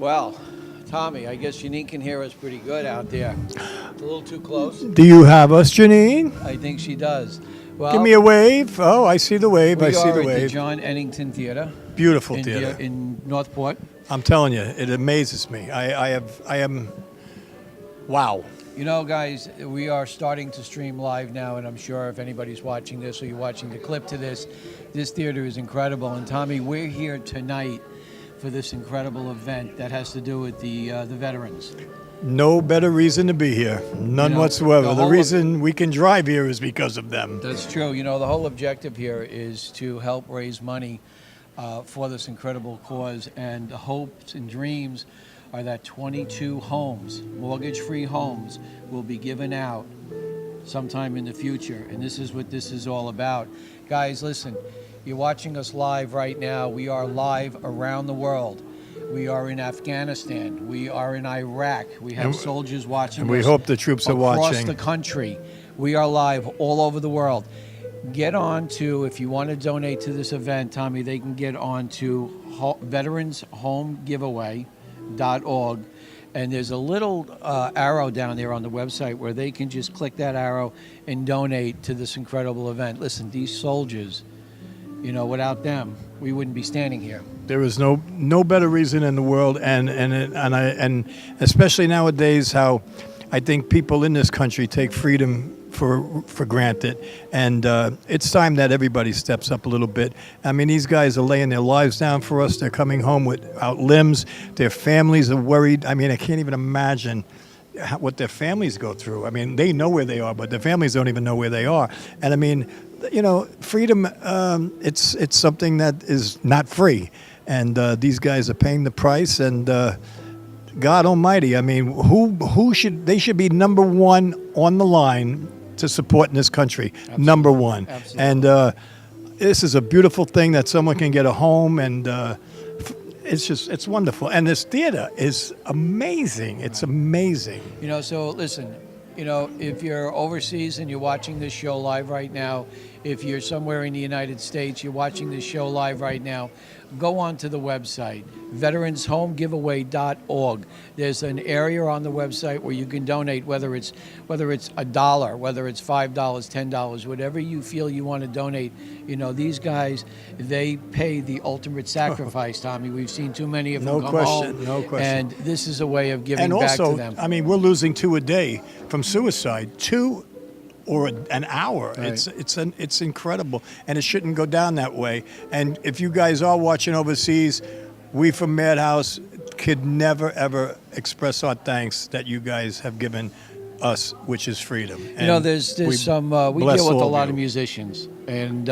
Well, Tommy, I guess Janine can hear us pretty good out there. It's a little too close. Do you have us, Janine? I think she does. Well, Give me a wave. Oh, I see the wave. I we see are the at the wave. John Ennington Theater Beautiful in, theater. in Northport. I'm telling you, it amazes me. I am, wow. You know, guys, we are starting to stream live now, and I'm sure if anybody's watching this or you're watching the clip to this theater is incredible. And Tommy, we're here tonight for this incredible event that has to do with the veterans. No better reason to be here. None You know, whatsoever. the The whole reason we can drive here is because of them. That's true. You know, the whole objective here is to help raise money for this incredible cause, and the hopes and dreams are that 22 homes, mortgage-free homes, will be given out sometime in the future, and this is what this is all about. Guys, listen, you're watching us live right now. We are live around the world. We are in Afghanistan. We are in Iraq. We have soldiers watching And we us hope the troops are across watching. the country. We are live all over the world. Get on to, if you want to donate to this event, Tommy, they can get on to veteranshomegiveaway.org. And there's a little arrow down there on the website where they can just click that arrow and donate to this incredible event. Listen, these soldiers, you know, without them, we wouldn't be standing here. There is no better reason in the world, and especially nowadays, how I think people in this country take freedom for granted, and it's time that everybody steps up a little bit. I mean, these guys are laying their lives down for us. They're coming home without limbs. Their families are worried. I mean, I can't even imagine what their families go through. I mean, they know where they are, but their families don't even know where they are. And I mean, you know, freedom, it's something that is not free. And these guys are paying the price, and God Almighty, I mean, they should be number one on the line to support in this country. Absolutely. Number one. Absolutely. And this is a beautiful thing that someone can get a home, and it's wonderful. And this theater is amazing. It's amazing. You know, so listen, you know, if you're overseas and you're watching this show live right now, if you're somewhere in the United States, you're watching this show live right now, go on to the website, veteranshomegiveaway.org. There's an area on the website where you can donate, whether it's $1, whether it's $5, $10, whatever you feel you want to donate. You know, these guys, they pay the ultimate sacrifice, Tommy. We've seen too many of them No come question, home. no question. And this is a way of giving And back also, to them. I mean, we're losing 2 a day from suicide. 2 or an hour. Right. It's incredible, and it shouldn't go down that way. And if you guys are watching overseas, we from Madhouse could never ever express our thanks that you guys have given us, which is freedom. You know, there's some, we bless deal with a all of lot you. of musicians, and,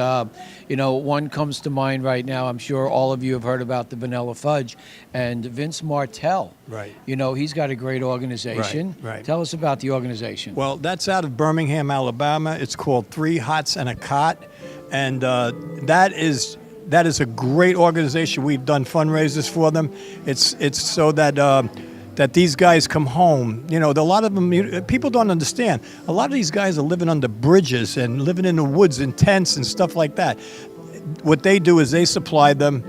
you know, one comes to mind right now. I'm sure all of you have heard about the Vanilla Fudge and Vince Martell. Right. You know, he's got a great organization. Right. Tell us about the organization. Well, that's out of Birmingham, Alabama. It's called 3 Hots and a Cot, and that is a great organization. We've done fundraisers for them. It's so that these guys come home. You know, a lot of them, people don't understand. A lot of these guys are living under bridges and living in the woods in tents and stuff like that. What they do is they supply them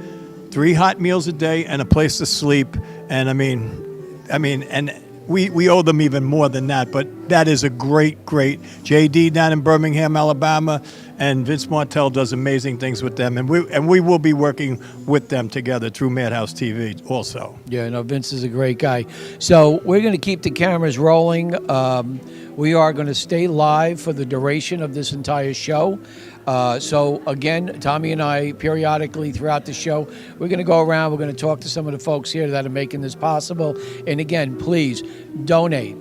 3 hot meals a day and a place to sleep. And I mean, and we owe them even more than that. But that is a great JD down in Birmingham, Alabama, and Vince Martell does amazing things with them. And we will be working with them together through Madhouse TV also. Yeah, no, Vince is a great guy. So we're going to keep the cameras rolling. We are going to stay live for the duration of this entire show. So again, Tommy and I, periodically throughout the show, we're going to go around. We're going to talk to some of the folks here that are making this possible. And again, please donate.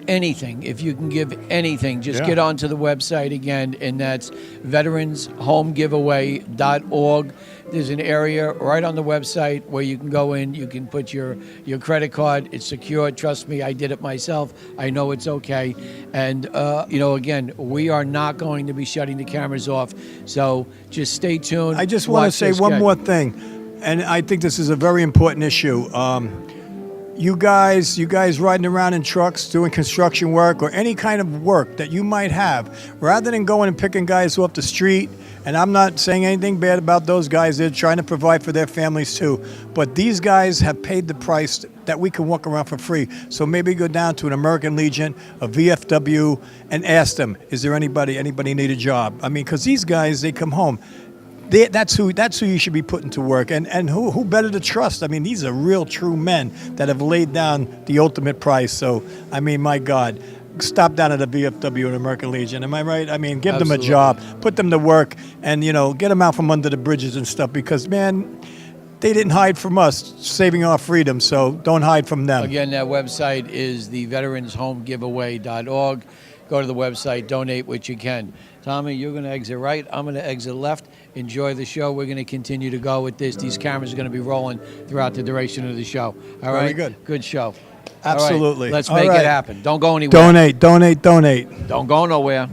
Anything, if you can give anything, just get onto the website again, and that's veteranshomegiveaway.org. There's an area right on the website where you can go in, you can put your credit card. It's secure. Trust me, I did it myself. I know it's okay. And, you know, again, we are not going to be shutting the cameras off. So just stay tuned. I just want to say one more thing, and I think this is a very important issue. you guys riding around in trucks doing construction work or any kind of work that you might have, rather than going and picking guys off the street, and I'm not saying anything bad about those guys, they're trying to provide for their families too, but these guys have paid the price that we can walk around for free. So maybe go down to an American Legion, a VFW, and ask them, is there anybody need a job? I mean, because these guys, they come home. That's who you should be putting to work, and who better to trust? I mean, these are real, true men that have laid down the ultimate price. So, I mean, my God, stop down at a VFW and American Legion. Am I right? I mean, give them a Absolutely. job, put them to work, and get them out from under the bridges and stuff. Because man, they didn't hide from us, saving our freedom. So don't hide from them. Again, that website is the veteranshomegiveaway.org. Go to the website, donate what you can. Tommy, you're going to exit right. I'm going to exit left. Enjoy the show. We're going to continue to go with this. These cameras are going to be rolling throughout the duration of the show. All right? Very good. Good show. Absolutely. All right, let's All make right. it happen. Don't go anywhere. Donate, donate, donate. Don't go nowhere.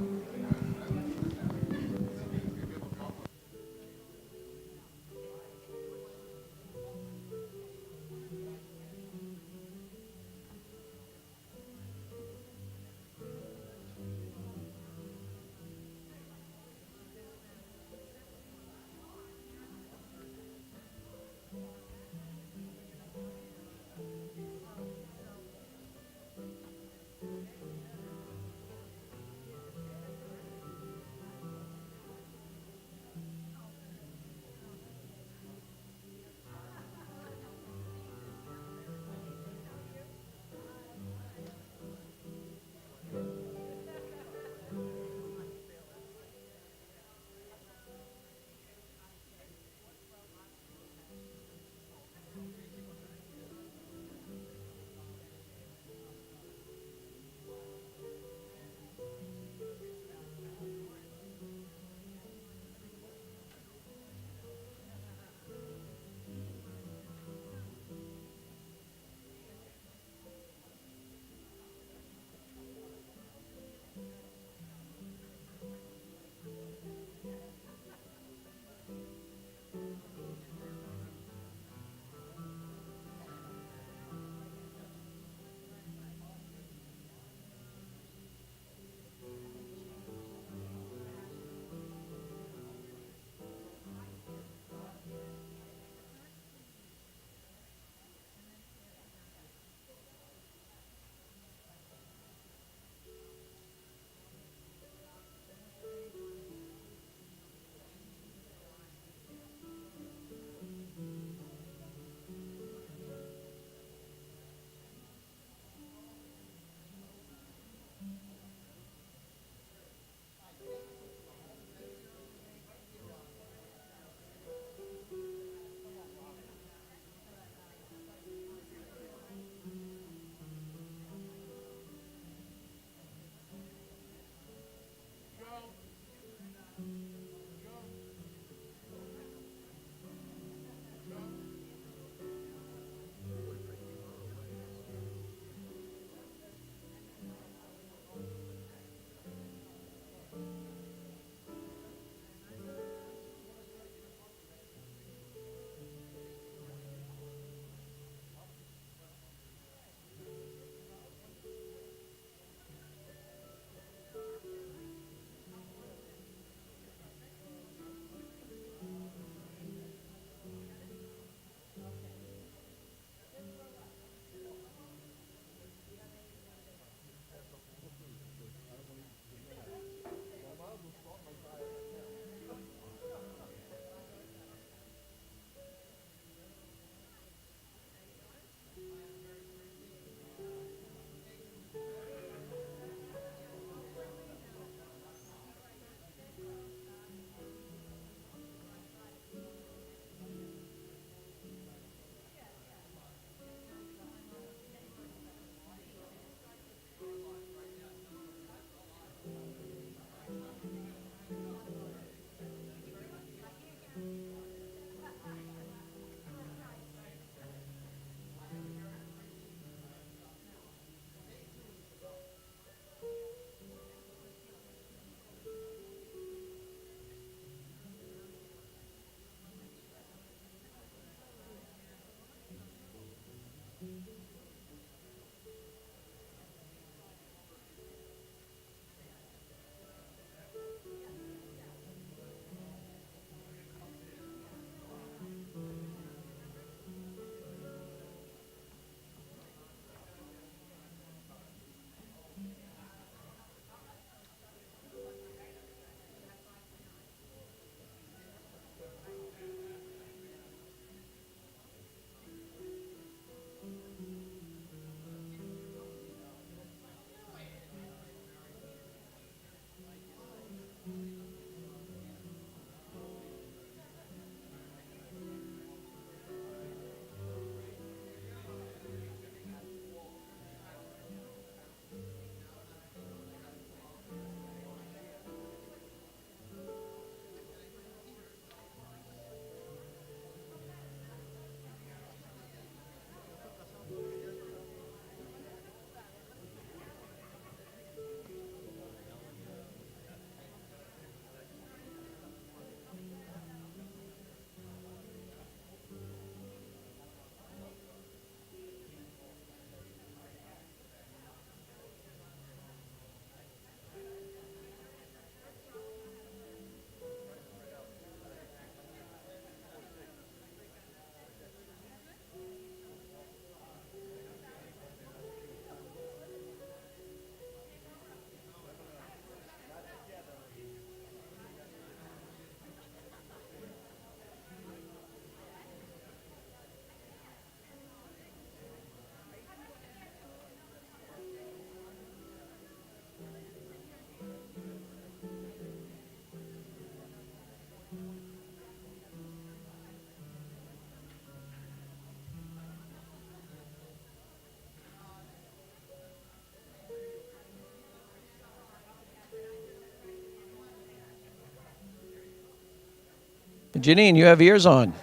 Janine, you have ears on.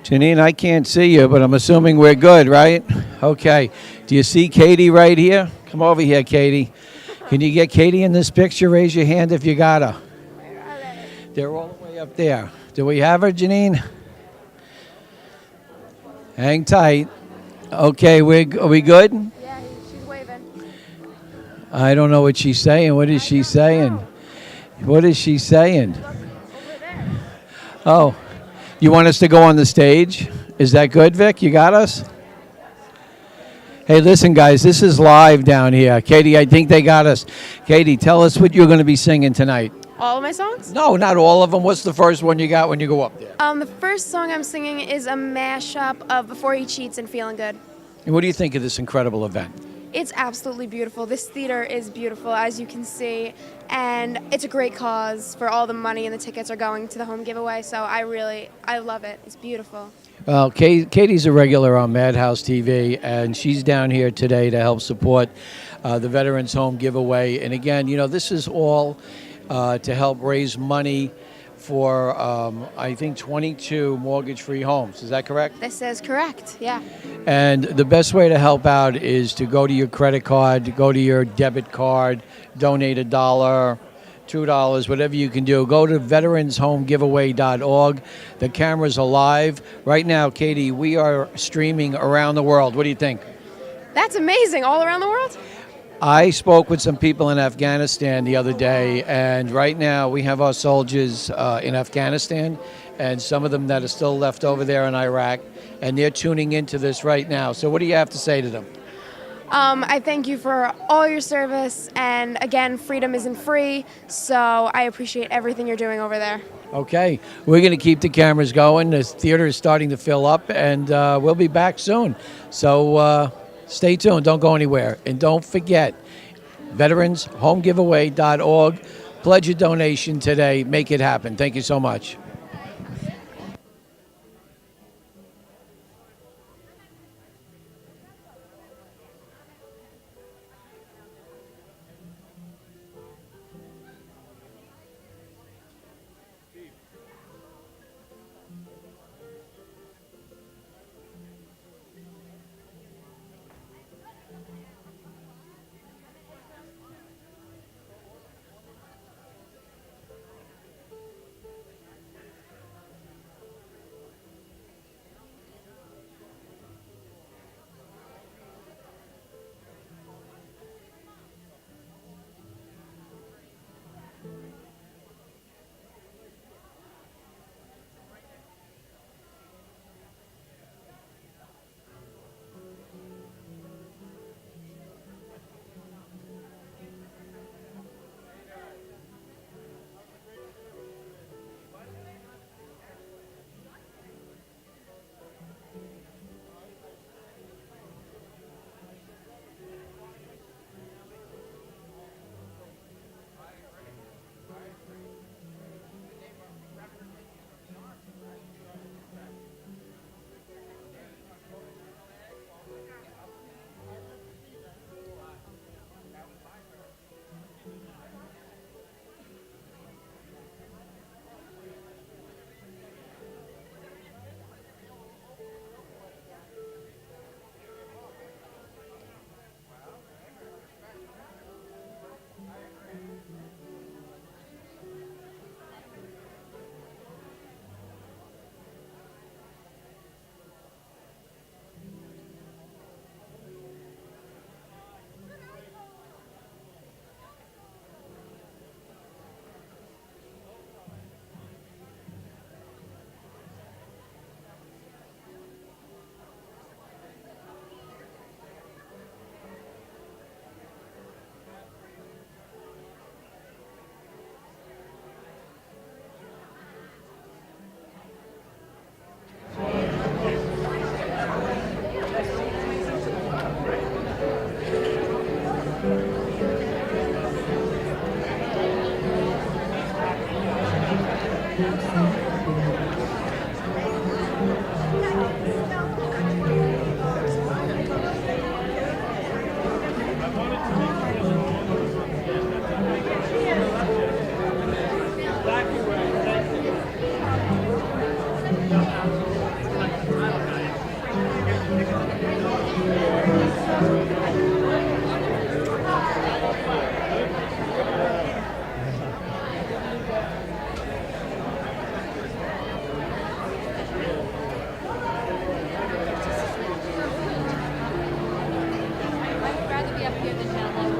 Janine, I can't see you, but I'm assuming we're good, right? Okay. Do you see Katie right here? Come over here, Katie. Can you get Katie in this picture? Raise your hand if you got her. They're all the way up there. Do we have her, Janine? Hang tight. Okay, are we good? Yeah, she's waving. I don't know what she's saying. What is she saying? What is she saying? Look over there. Oh, you want us to go on the stage? Is that good, Vic? You got us? Hey, listen, guys, this is live down here. Katie, I think they got us. Katie, tell us what you're going to be singing tonight. All of my songs? No, not all of them. What's the first one you got when you go up there? The first song I'm singing is a mashup of Before He Cheats and Feeling Good. And what do you think of this incredible event? It's absolutely beautiful. This theater is beautiful, as you can see, and it's a great cause for all the money and the tickets are going to the home giveaway, so I love it. It's beautiful. Well, Katie's a regular on Madhouse TV, and she's down here today to help support the Veterans Home giveaway. And again, you know, this is all to help raise money for, I think, 22 mortgage-free homes. Is that correct? This is correct, yeah. And the best way to help out is to go to your credit card, go to your debit card, donate $1, $2, whatever you can do. Go to veteranshomegiveaway.org. The cameras are live. Right now, Katie, we are streaming around the world. What do you think? That's amazing. All around the world? I spoke with some people in Afghanistan the other day, and right now we have our soldiers in Afghanistan and some of them that are still left over there in Iraq, and they're tuning into this right now. So what do you have to say to them? I thank you for all your service, and again, freedom isn't free, so I appreciate everything you're doing over there. Okay, we're going to keep the cameras going. The theater is starting to fill up, and we'll be back soon. So stay tuned. Don't go anywhere. And don't forget, veteranshomegiveaway.org. Pledge a donation today. Make it happen. Thank you so much. I would rather be up here than down low.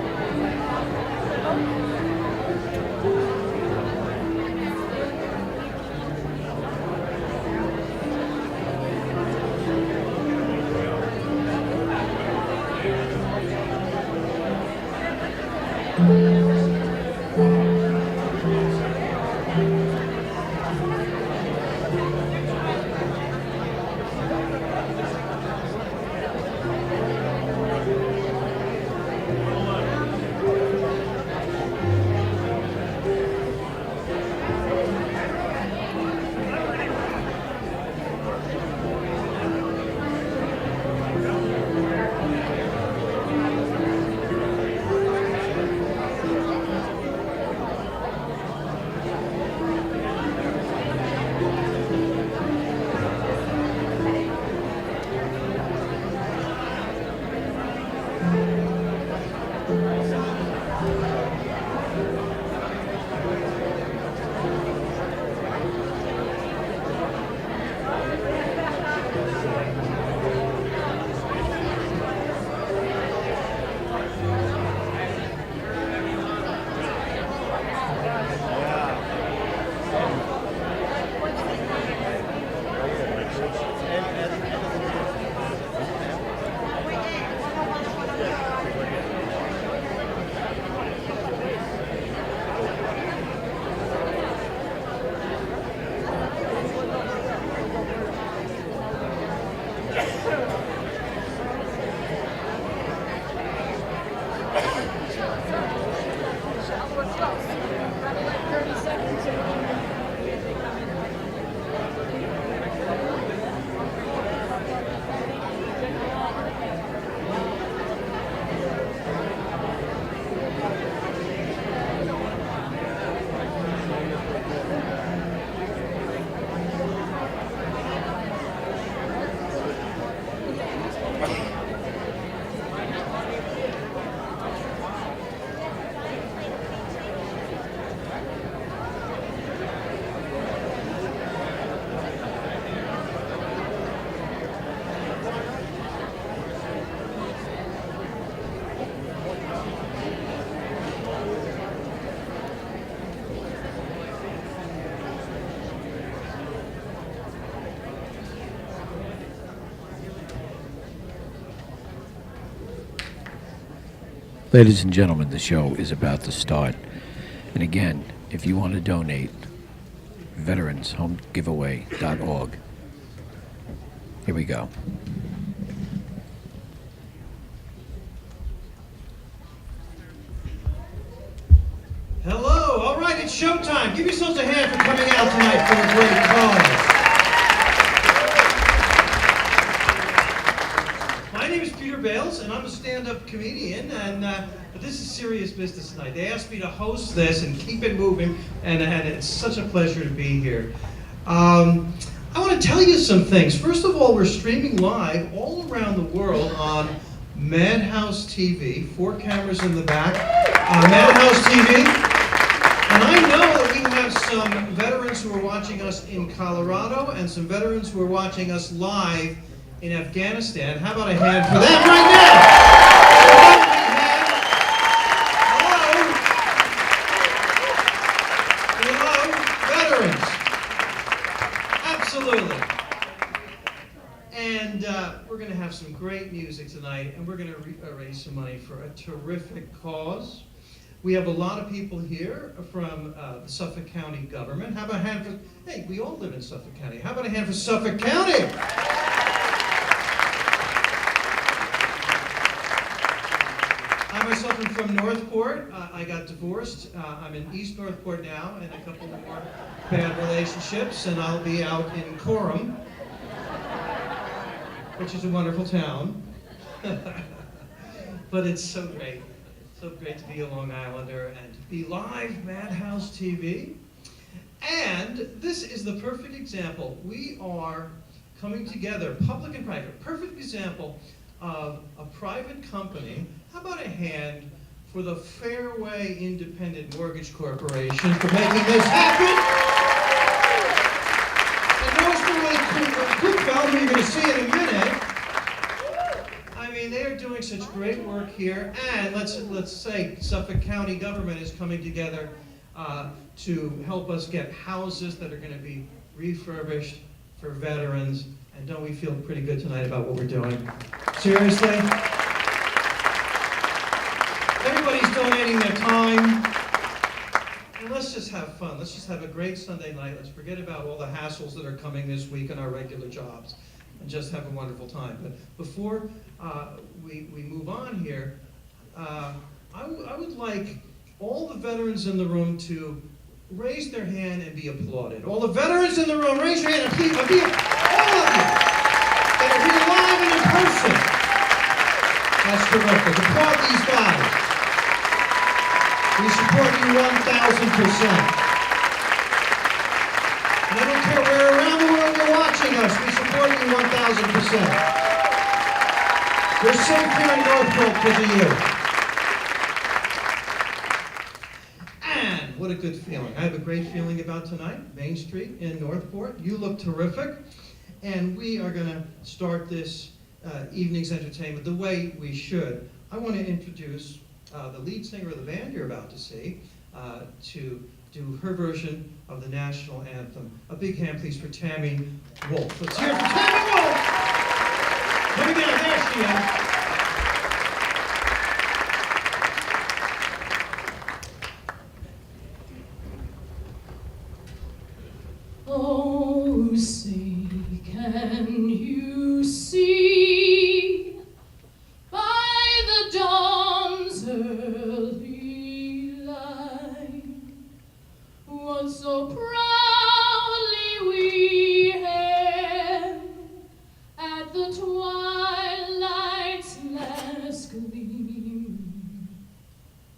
Ladies and gentlemen, the show is about to start. And again, if you want to donate, veteranshomegiveaway.org. Here we go. Hello, all right, it's showtime. Give yourselves a hand for coming out tonight for a great cause. My name is Peter Bales, and I'm a stand-up comedian, and this is serious business tonight. They asked me to host this and keep it moving, and it's such a pleasure to be here. I want to tell you some things. First of all, we're streaming live all around the world on Madhouse TV, 4 cameras in the back, Madhouse TV. And I know that we have some veterans who are watching us in Colorado and some veterans who are watching us live in Afghanistan. How about a hand for them right now? Hello, veterans. Absolutely. And we're going to have some great music tonight, and we're going to raise some money for a terrific cause. We have a lot of people here from the Suffolk County government. How about a hand for, hey, we all live in Suffolk County. How about a hand for Suffolk County? I myself am from Northport. I got divorced. I'm in East Northport now, and a couple more bad relationships, and I'll be out in Coram, which is a wonderful town. But it's so great to be a Long Islander and to be live Madhouse TV. And this is the perfect example. We are coming together, public and private, perfect example of a private company. How about a hand for the Fairway Independent Mortgage Corporation for making this happen? And those are really cool fellow who you're going to see in a minute. I mean, they are doing such great work here, and let's say Suffolk County government is coming together to help us get houses that are going to be refurbished for veterans. And don't we feel pretty good tonight about what we're doing? Seriously? Everybody's donating their time. And let's just have fun. Let's just have a great Sunday night. Let's forget about all the hassles that are coming this week on our regular jobs and just have a wonderful time. But before we move on here, I would like all the veterans in the room to raise their hand and be applauded. All the veterans in the room, raise your hand and please, all of you that are here live and in person. That's terrific. Applaud these guys. We support you 1,000%. And I don't care where around the world you're watching us, we support you 1,000%. We're safe here in Northport because of you. And what a good feeling. I have a great feeling about tonight. Main Street in Northport. You look terrific. And we are going to start this evening's entertainment the way we should. I want to introduce the lead singer of the band you're about to see to do her version of the national anthem. A big hand, please, for Tammy Wolf. Let's hear it for Tammy Wolf! Here we go. There she is. Oh, say, can you see by the dawn's early light what so proudly we hailed at the twilight's last gleam,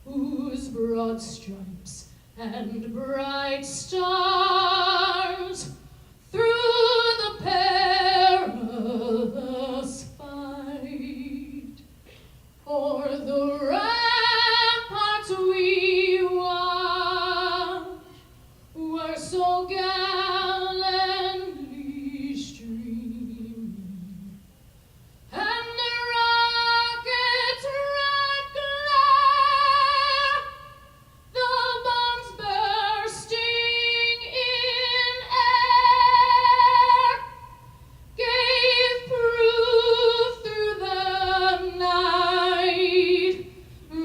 whose broad stripes and bright stars through the perilous fight o'er the ramparts we watched were so gallantly streaming, and the rocket's red glare, the bombs bursting in air, gave proof through the night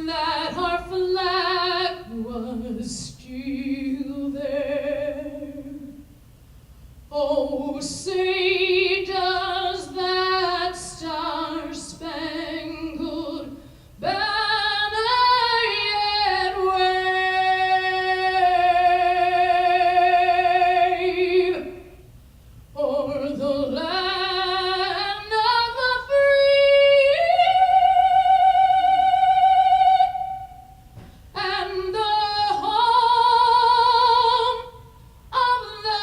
that our flag was still there. Oh, say does that star-spangled banner yet wave o'er the land of the free and the home of the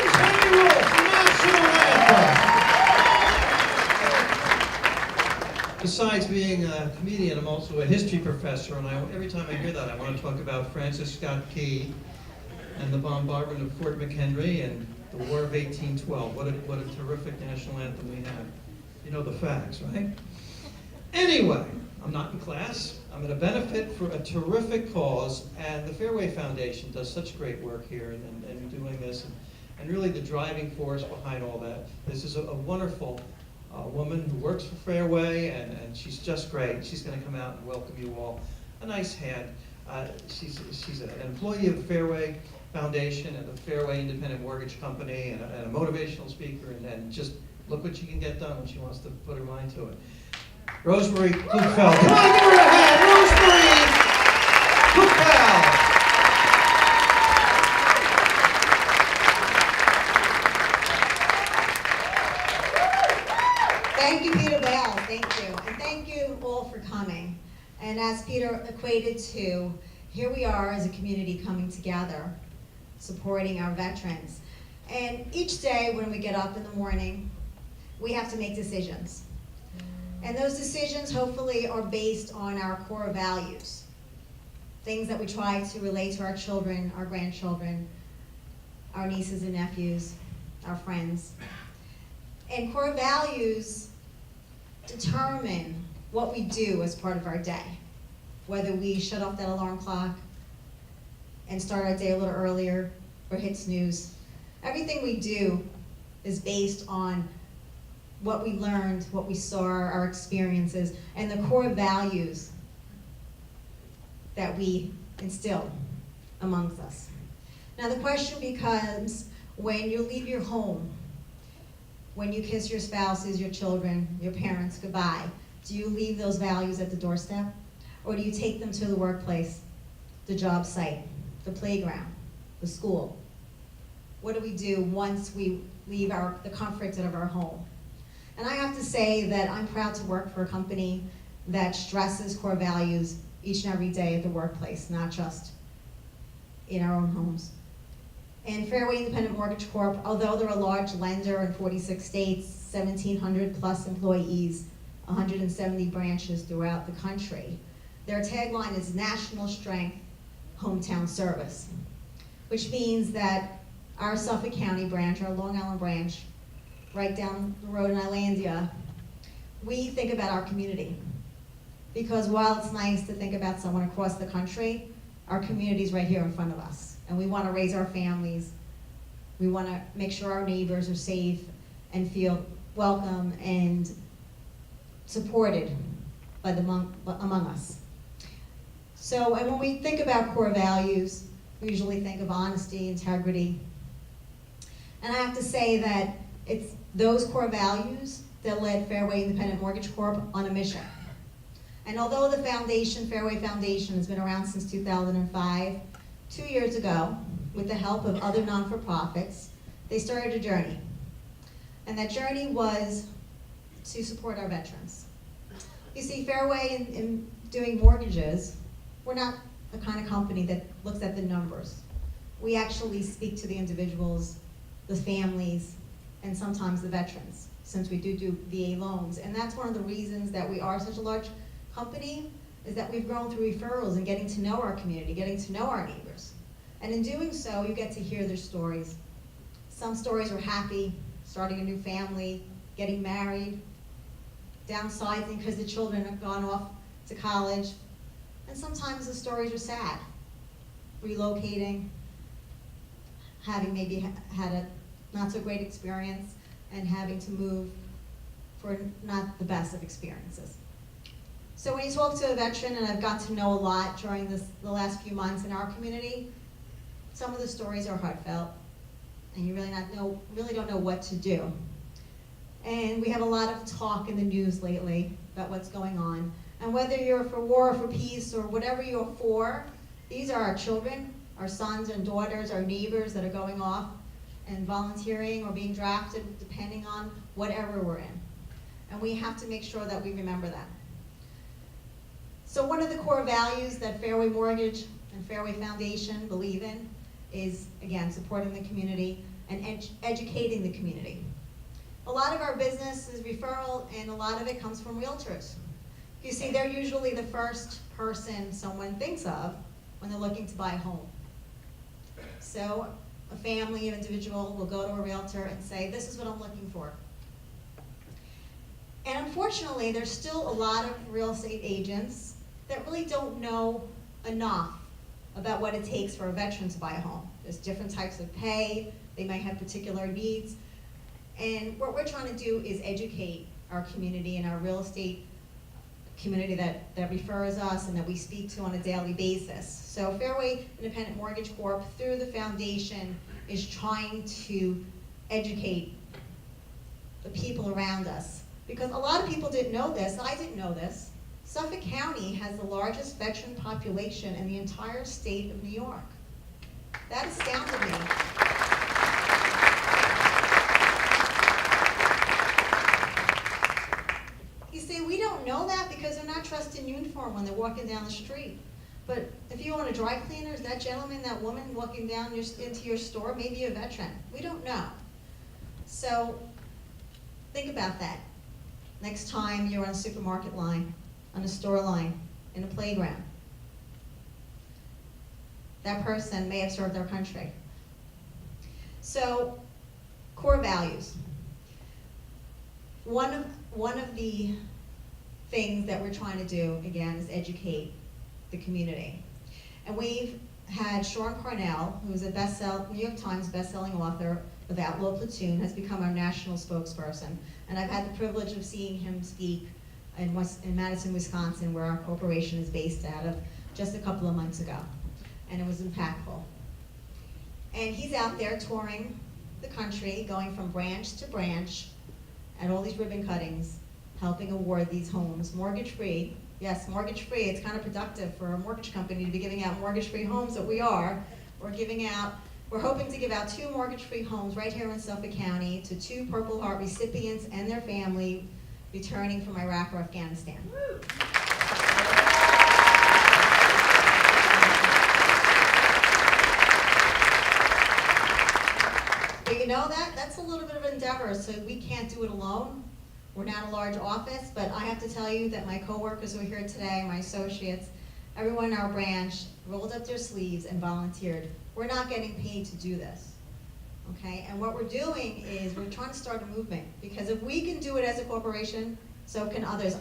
Tammy Wolf, the national anthem. Besides being a comedian, I'm also a history professor, and every time I hear that, I want to talk about Francis Scott Key and the bombardment of Fort McHenry and the War of 1812. What a terrific national anthem we have. You know the facts, right? Anyway, I'm not in class. I'm at a benefit for a terrific cause, and the Fairway Foundation does such great work here in doing this, and really the driving force behind all that. This is a wonderful woman who works for Fairway, and she's just great. She's going to come out and welcome you all. A nice hand. She's an employee of the Fairway Foundation and the Fairway Independent Mortgage Company, and a motivational speaker, and just look what she can get done when she wants to put her mind to it. Rosemary Klugfeld. Come on, give her a hand. Rosemary Klugfeld. Thank you, Peter Bell. Thank you. And thank you all for coming. And as Peter equated to, here we are as a community coming together, supporting our veterans. And each day when we get up in the morning, we have to make decisions. And those decisions hopefully are based on our core values, things that we try to relate to our children, our grandchildren, our nieces and nephews, our friends. And core values determine what we do as part of our day, whether we shut off that alarm clock and start our day a little earlier or hit snooze. Everything we do is based on what we learned, what we saw, our experiences, and the core values that we instill amongst us. Now the question becomes, when you leave your home, when you kiss your spouses, your children, your parents goodbye, do you leave those values at the doorstep? Or do you take them to the workplace, the job site, the playground, the school? What do we do once we leave the comforts of our home? And I have to say that I'm proud to work for a company that stresses core values each and every day at the workplace, not just in our own homes. And Fairway Independent Mortgage Corp, although they're a large lender in 46 states, 1,700 plus employees, 170 branches throughout the country, their tagline is national strength, hometown service, which means that our Suffolk County branch, our Long Island branch, right down the road in Islandia, we think about our community. Because while it's nice to think about someone across the country, our community's right here in front of us. And we want to raise our families. We want to make sure our neighbors are safe and feel welcome and supported by among us. So, and when we think about core values, we usually think of honesty, integrity. And I have to say that it's those core values that led Fairway Independent Mortgage Corp on a mission. And although the foundation, Fairway Foundation, has been around since 2005, 2 years ago, with the help of other non-for-profits, they started a journey. And that journey was to support our veterans. You see, Fairway, in doing mortgages, we're not the kind of company that looks at the numbers. We actually speak to the individuals, the families, and sometimes the veterans, since we do VA loans. And that's one of the reasons that we are such a large company, is that we've grown through referrals and getting to know our community, getting to know our neighbors. And in doing so, you get to hear their stories. Some stories are happy, starting a new family, getting married, downsizing because the children have gone off to college. And sometimes the stories are sad, relocating, having maybe had a not so great experience, and having to move for not the best of experiences. So when you talk to a veteran, and I've got to know a lot during the last few months in our community, some of the stories are heartfelt, and you really don't know what to do. And we have a lot of talk in the news lately about what's going on. And whether you're for war or for peace or whatever you're for, these are our children, our sons and daughters, our neighbors that are going off and volunteering or being drafted, depending on whatever we're in. And we have to make sure that we remember that. So one of the core values that Fairway Mortgage and Fairway Foundation believe in is, again, supporting the community and educating the community. A lot of our business is referral, and a lot of it comes from realtors. You see, they're usually the first person someone thinks of when they're looking to buy a home. So a family, an individual will go to a realtor and say, this is what I'm looking for. And unfortunately, there's still a lot of real estate agents that really don't know enough about what it takes for a veteran to buy a home. There's different types of pay, they might have particular needs. And what we're trying to do is educate our community and our real estate community that refers us and that we speak to on a daily basis. So Fairway Independent Mortgage Corp, through the foundation, is trying to educate the people around us. Because a lot of people didn't know this, I didn't know this. Suffolk County has the largest veteran population in the entire state of New York. That astounded me. You say, we don't know that because they're not dressed in uniform when they're walking down the street. But if you own a dry cleaner, is that gentleman, that woman walking down into your store maybe a veteran? We don't know. So think about that. Next time you're on a supermarket line, on a store line, in a playground. That person may have served our country. So, core values. One of the things that we're trying to do, again, is educate the community. And we've had Sean Parnell, who is a New York Times best-selling author of Outlaw Platoon, has become our national spokesperson. And I've had the privilege of seeing him speak in Madison, Wisconsin, where our corporation is based out of, just a couple of months ago. And it was impactful. And he's out there touring the country, going from branch to branch at all these ribbon cuttings, helping award these homes mortgage-free. Yes, mortgage-free. It's kind of productive for a mortgage company to be giving out mortgage-free homes that we are. We're hoping to give out 2 mortgage-free homes right here in Suffolk County to 2 Purple Heart recipients and their family returning from Iraq or Afghanistan. But you know that's a little bit of an endeavor, so we can't do it alone. We're not a large office, but I have to tell you that my coworkers who are here today, my associates, everyone in our branch rolled up their sleeves and volunteered. We're not getting paid to do this, okay? And what we're doing is we're trying to start a movement, because if we can do it as a corporation, so can others.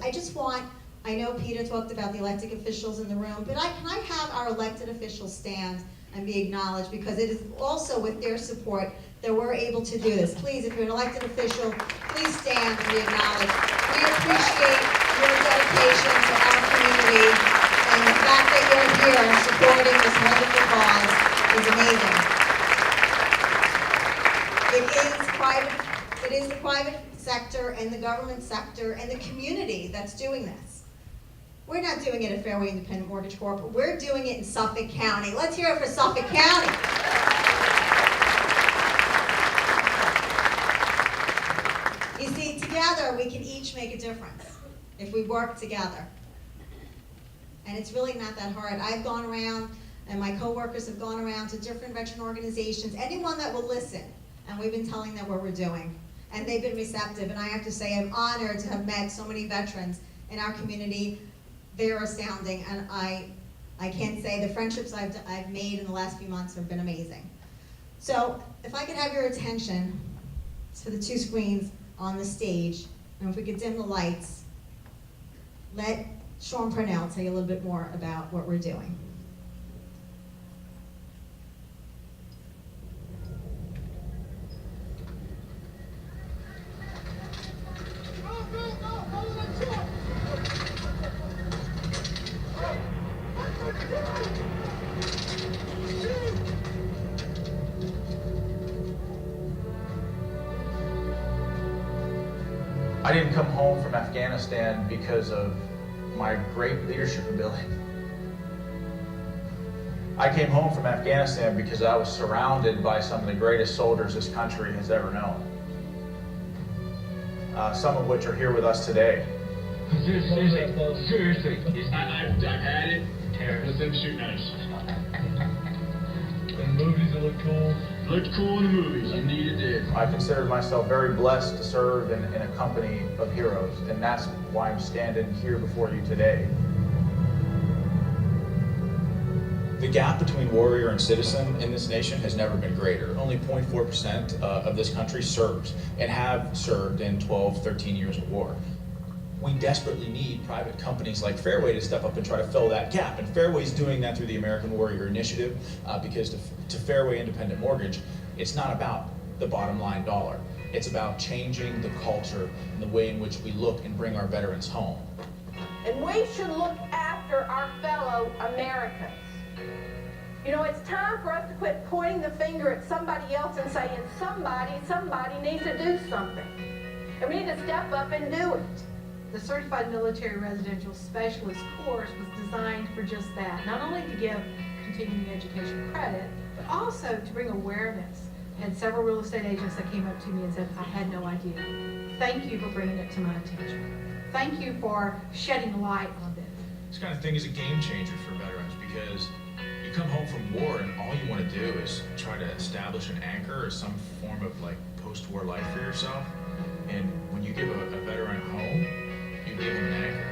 I know Peter talked about the elected officials in the room, but can I have our elected officials stand and be acknowledged, because it is also with their support that we're able to do this. Please, if you're an elected official, please stand and be acknowledged. We appreciate your dedication to our community, and the fact that you're here supporting this wonderful cause is amazing. It is the private sector and the government sector and the community that's doing this. We're not doing it at Fairway Independent Mortgage Corp. We're doing it in Suffolk County. Let's hear it for Suffolk County. You see, together we can each make a difference if we work together. And it's really not that hard. I've gone around, and my coworkers have gone around to different veteran organizations, anyone that will listen, and we've been telling them what we're doing. And they've been receptive, and I have to say I'm honored to have met so many veterans in our community. They're astounding, and I can't say the friendships I've made in the last few months have been amazing. So if I could have your attention to the 2 screens on the stage, and if we could dim the lights, let Sean Parnell tell you a little bit more about what we're doing. I didn't come home from Afghanistan because of my great leadership ability. I came home from Afghanistan because I was surrounded by some of the greatest soldiers this country has ever known. Some of which are here with us today. Seriously. I've had it. Let them shoot nice. In the movies it looked cool. Looked cool in the movies, indeed it did. I consider myself very blessed to serve in a company of heroes, and that's why I'm standing here before you today. The gap between warrior and citizen in this nation has never been greater. Only 0.4% of this country serves and have served in 12, 13 years of war. We desperately need private companies like Fairway to step up and try to fill that gap. And Fairway's doing that through the American Warrior Initiative, because to Fairway Independent Mortgage, it's not about the bottom line dollar. It's about changing the culture and the way in which we look and bring our veterans home. And we should look after our fellow Americans. You know, it's time for us to quit pointing the finger at somebody else and saying somebody needs to do something. And we need to step up and do it. The Certified Military Residential Specialist course was designed for just that. Not only to give continuing education credit, but also to bring awareness. I had several real estate agents that came up to me and said, I had no idea. Thank you for bringing it to my attention. Thank you for shedding light on this. This kind of thing is a game changer for veterans because you come home from war and all you want to do is try to establish an anchor or some form of like post-war life for yourself. And when you give a veteran a home, you give him an anchor.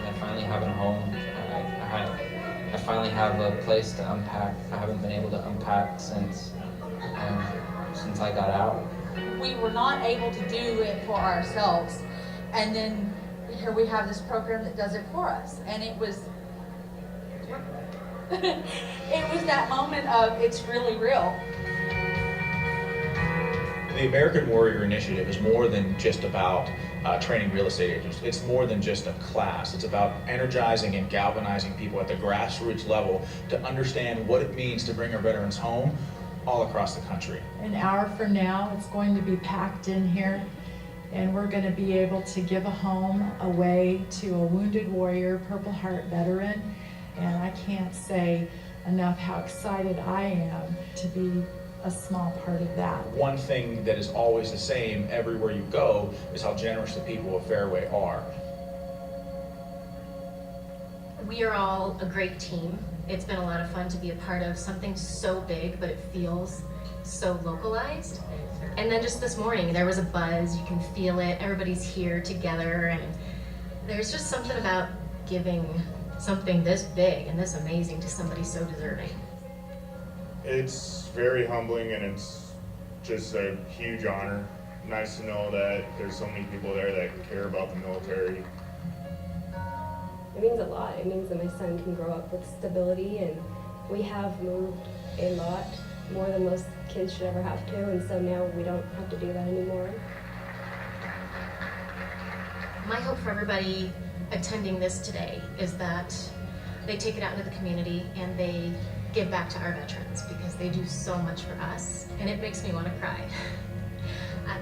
I finally have a home. I finally have a place to unpack. I haven't been able to unpack since I got out. We were not able to do it for ourselves, and then here we have this program that does it for us, and it was that moment of it's really real. The American Warrior Initiative is more than just about training real estate agents. It's more than just a class. It's about energizing and galvanizing people at the grassroots level to understand what it means to bring our veterans home all across the country. An hour from now, it's going to be packed in here, and we're going to be able to give a home away to a wounded warrior, Purple Heart veteran, and I can't say enough how excited I am to be a small part of that. One thing that is always the same everywhere you go is how generous the people of Fairway are. We are all a great team. It's been a lot of fun to be a part of something so big, but it feels so localized. And then just this morning, there was a buzz, you can feel it, everybody's here together, and there's just something about giving something this big and this amazing to somebody so deserving. It's very humbling and it's just a huge honor. Nice to know that there's so many people there that care about the military. It means a lot. It means that my son can grow up with stability, and we have moved a lot, more than most kids should ever have to, and so now we don't have to do that anymore. My hope for everybody attending this today is that they take it out into the community and they give back to our veterans because they do so much for us, and it makes me want to cry.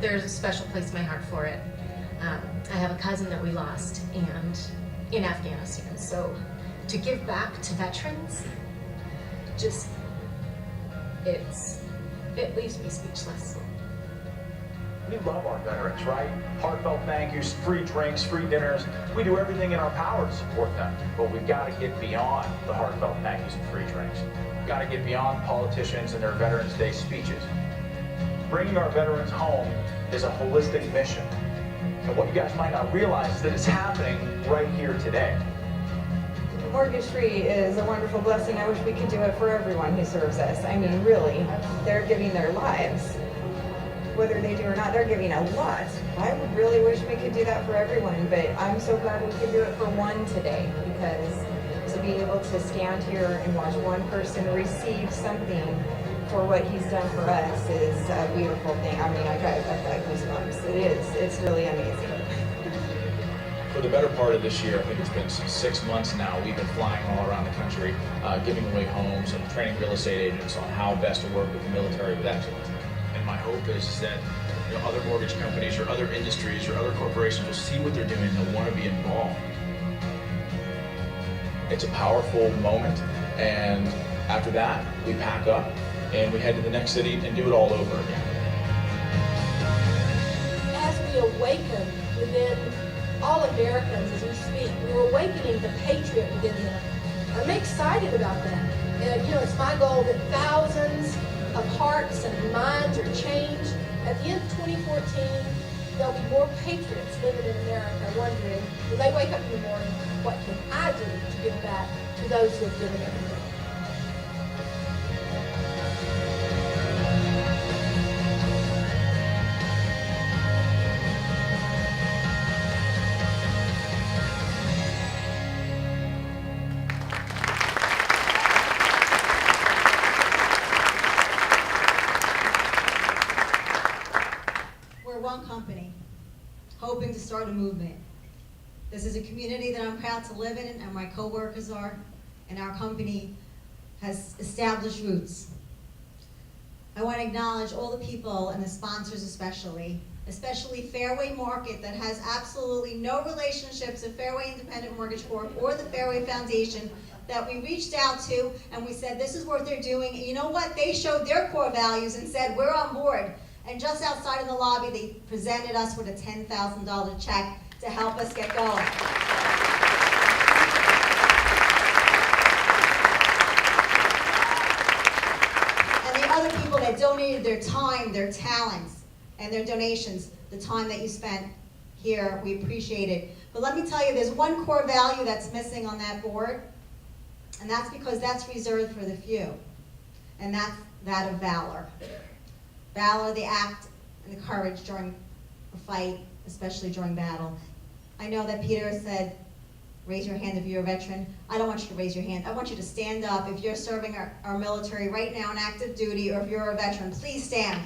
There's a special place in my heart for it. I have a cousin that we lost and in Afghanistan, so to give back to veterans, just, it leaves me speechless. We love our veterans, right? Heartfelt thank yous, free drinks, free dinners. We do everything in our power to support them, but we've got to get beyond the heartfelt thank yous and free drinks. We've got to get beyond politicians and their Veterans Day speeches. Bringing our veterans home is a holistic mission. And what you guys might not realize is that it's happening right here today. Mortgage-free is a wonderful blessing. I wish we could do it for everyone who serves us. I mean, really, they're giving their lives. Whether they do or not, they're giving a lot. I would really wish we could do that for everyone, but I'm so glad we could do it for one today, because to be able to stand here and watch one person receive something for what he's done for us is a beautiful thing. I mean, I've got goosebumps. It's really amazing. For the better part of this year, I think it's been 6 months now, we've been flying all around the country, giving away homes and training real estate agents on how best to work with the military with excellence. And my hope is that other mortgage companies or other industries or other corporations will see what they're doing and they'll want to be involved. It's a powerful moment, and after that, we pack up and we head to the next city and do it all over again. As we awaken within all Americans as we speak, we're awakening the patriot within them. I'm excited about that. And, it's my goal that thousands of hearts and minds are changed. At the end of 2014, there'll be more patriots living in America wondering, when they wake up in the morning, what can I do to give back to those who have given everything? We're one company. hoping to start a movement. This is a community that I'm proud to live in, and my coworkers are, and our company has established roots. I want to acknowledge all the people and the sponsors especially Fairway Market, that has absolutely no relationships to Fairway Independent Mortgage Corp or the Fairway Foundation, that we reached out to and we said this is what they're doing. And you know what? They showed their core values and said we're on board. And just outside of the lobby, they presented us with a $10,000 check to help us get going. And the other people that donated their time, their talents, and their donations, the time that you spent here, we appreciate it. But let me tell you, there's one core value that's missing on that board, and that's because that's reserved for the few, and that's that of valor. Valor, the act and the courage during a fight, especially during battle. I know that Peter said, raise your hand if you're a veteran. I don't want you to raise your hand. I want you to stand up if you're serving our military right now in active duty, or if you're a veteran. Please stand.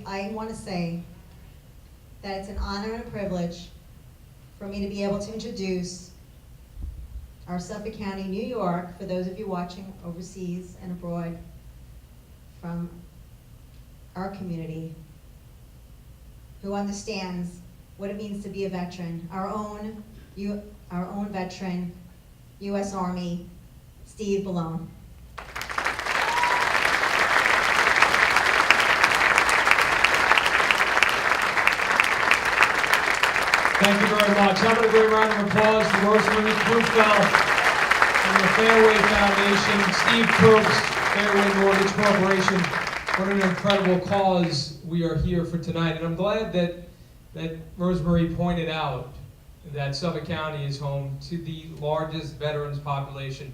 I want to say that it's an honor and a privilege for me to be able to introduce our Suffolk County, New York, for those of you watching overseas and abroad from our community, who understands what it means to be a veteran. Our own veteran, U.S. Army, Steve Ballone. Thank you very much. How about a great round of applause for Rosemary Krufeld and the Fairway Foundation, Steve Cooks, Fairway Mortgage Corporation. What an incredible cause we are here for tonight. And I'm glad that Rosemary pointed out that Suffolk County is home to the largest veterans population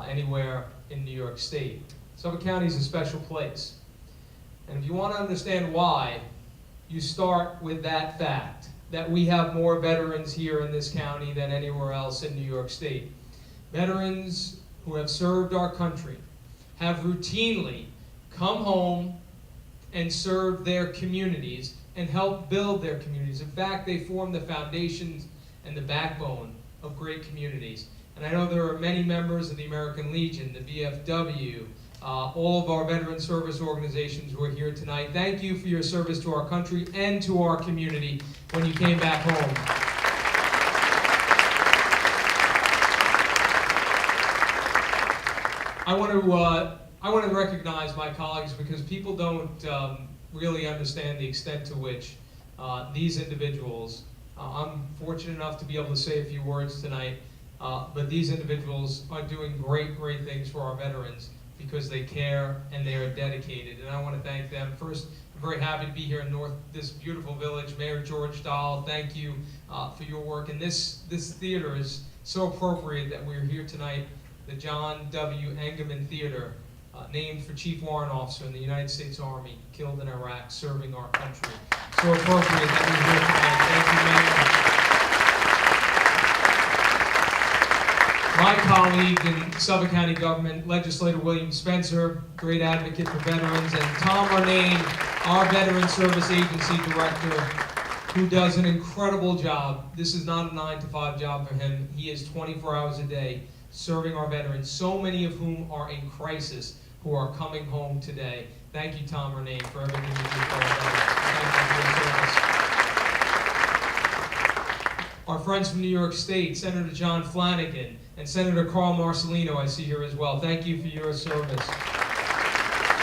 anywhere in New York State. Suffolk County is a special place. And if you want to understand why, you start with that fact, that we have more veterans here in this county than anywhere else in New York State. Veterans who have served our country have routinely come home and served their communities and helped build their communities. In fact, they form the foundations and the backbone of great communities. And I know there are many members of the American Legion, the VFW, all of our veteran service organizations who are here tonight. Thank you for your service to our country and to our community when you came back home. I want to recognize my colleagues, because people don't really understand the extent to which these individuals, I'm fortunate enough to be able to say a few words tonight, but these individuals are doing great things for our veterans, because they care and they are dedicated. And I want to thank them. First, I'm very happy to be here in this beautiful village. Mayor George Dahl, thank you for your work. And this theater is so appropriate that we're here tonight. The John W. Engelman Theater, named for Chief Warrant Officer in the United States Army, killed in Iraq, serving our country. So appropriate that we're here tonight. Thank you, Mayor. My colleague in Suffolk County government, Legislator William Spencer, great advocate for veterans, and Tom Murnane, our Veteran Service Agency Director, who does an incredible job. This is not a 9-to-5 job for him. He is 24 hours a day serving our veterans, so many of whom are in crisis, who are coming home today. Thank you, Tom Murnane, for everything you do for our veterans. Thank you for your service. Our friends from New York State, Senator John Flanagan, and Senator Carl Marcelino, I see here as well. Thank you for your service.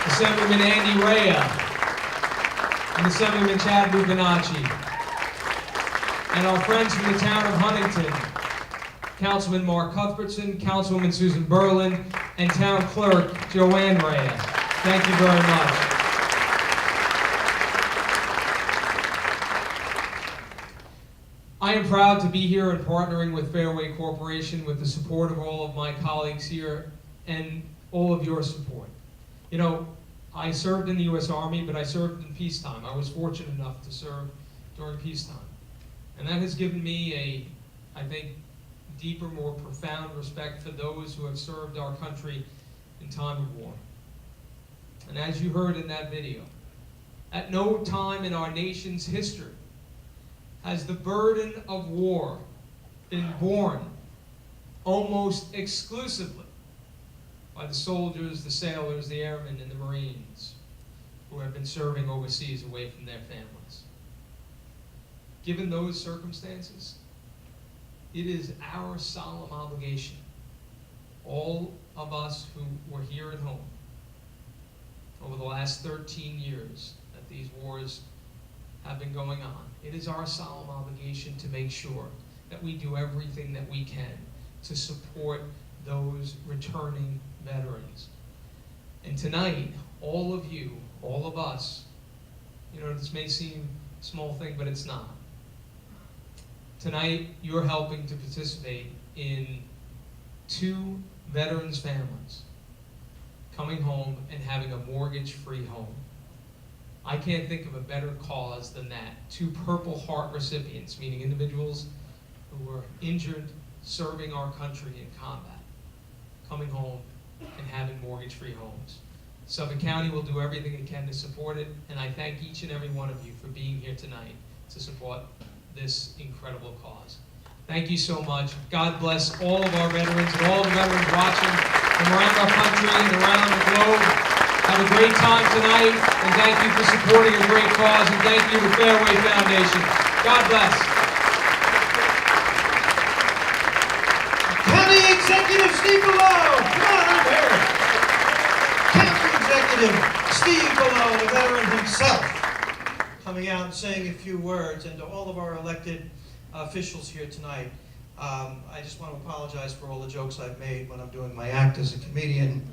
Assemblyman Andy Rea, and Assemblyman Chad Bubanacci, and our friends from the town of Huntington, Councilman Mark Cuthbertson, Councilwoman Susan Berlin, and Town Clerk Joanne Rea. Thank you very much. I am proud to be here and partnering with Fairway Corporation with the support of all of my colleagues here and all of your support. You know, I served in the U.S. Army, but I served in peacetime. I was fortunate enough to serve during peacetime. And that has given me I think, deeper, more profound respect for those who have served our country in time of war. And as you heard in that video, at no time in our nation's history has the burden of war been borne almost exclusively by the soldiers, the sailors, the airmen, and the Marines who have been serving overseas away from their families. Given those circumstances, it is our solemn obligation, all of us who were here at home over the last 13 years that these wars have been going on, it is our solemn obligation to make sure that we do everything that we can to support those returning veterans. And tonight, all of you, all of us, you know, this may seem a small thing, but it's not. Tonight, you're helping to participate in 2 veterans' families coming home and having a mortgage-free home. I can't think of a better cause than that. 2 Purple Heart recipients, meaning individuals who were injured serving our country in combat, coming home and having mortgage-free homes. Suffolk County will do everything it can to support it, and I thank each and every one of you for being here tonight to support this incredible cause. Thank you so much. God bless all of our veterans and all the veterans watching from around our country and around the globe. Have a great time tonight, and thank you for supporting a great cause, and thank you to Fairway Foundation. God bless. County Executive Steve Below, come on up here. County Executive Steve Below, the veteran himself, coming out and saying a few words, and to all of our elected officials here tonight. I just want to apologize for all the jokes I've made when I'm doing my act as a comedian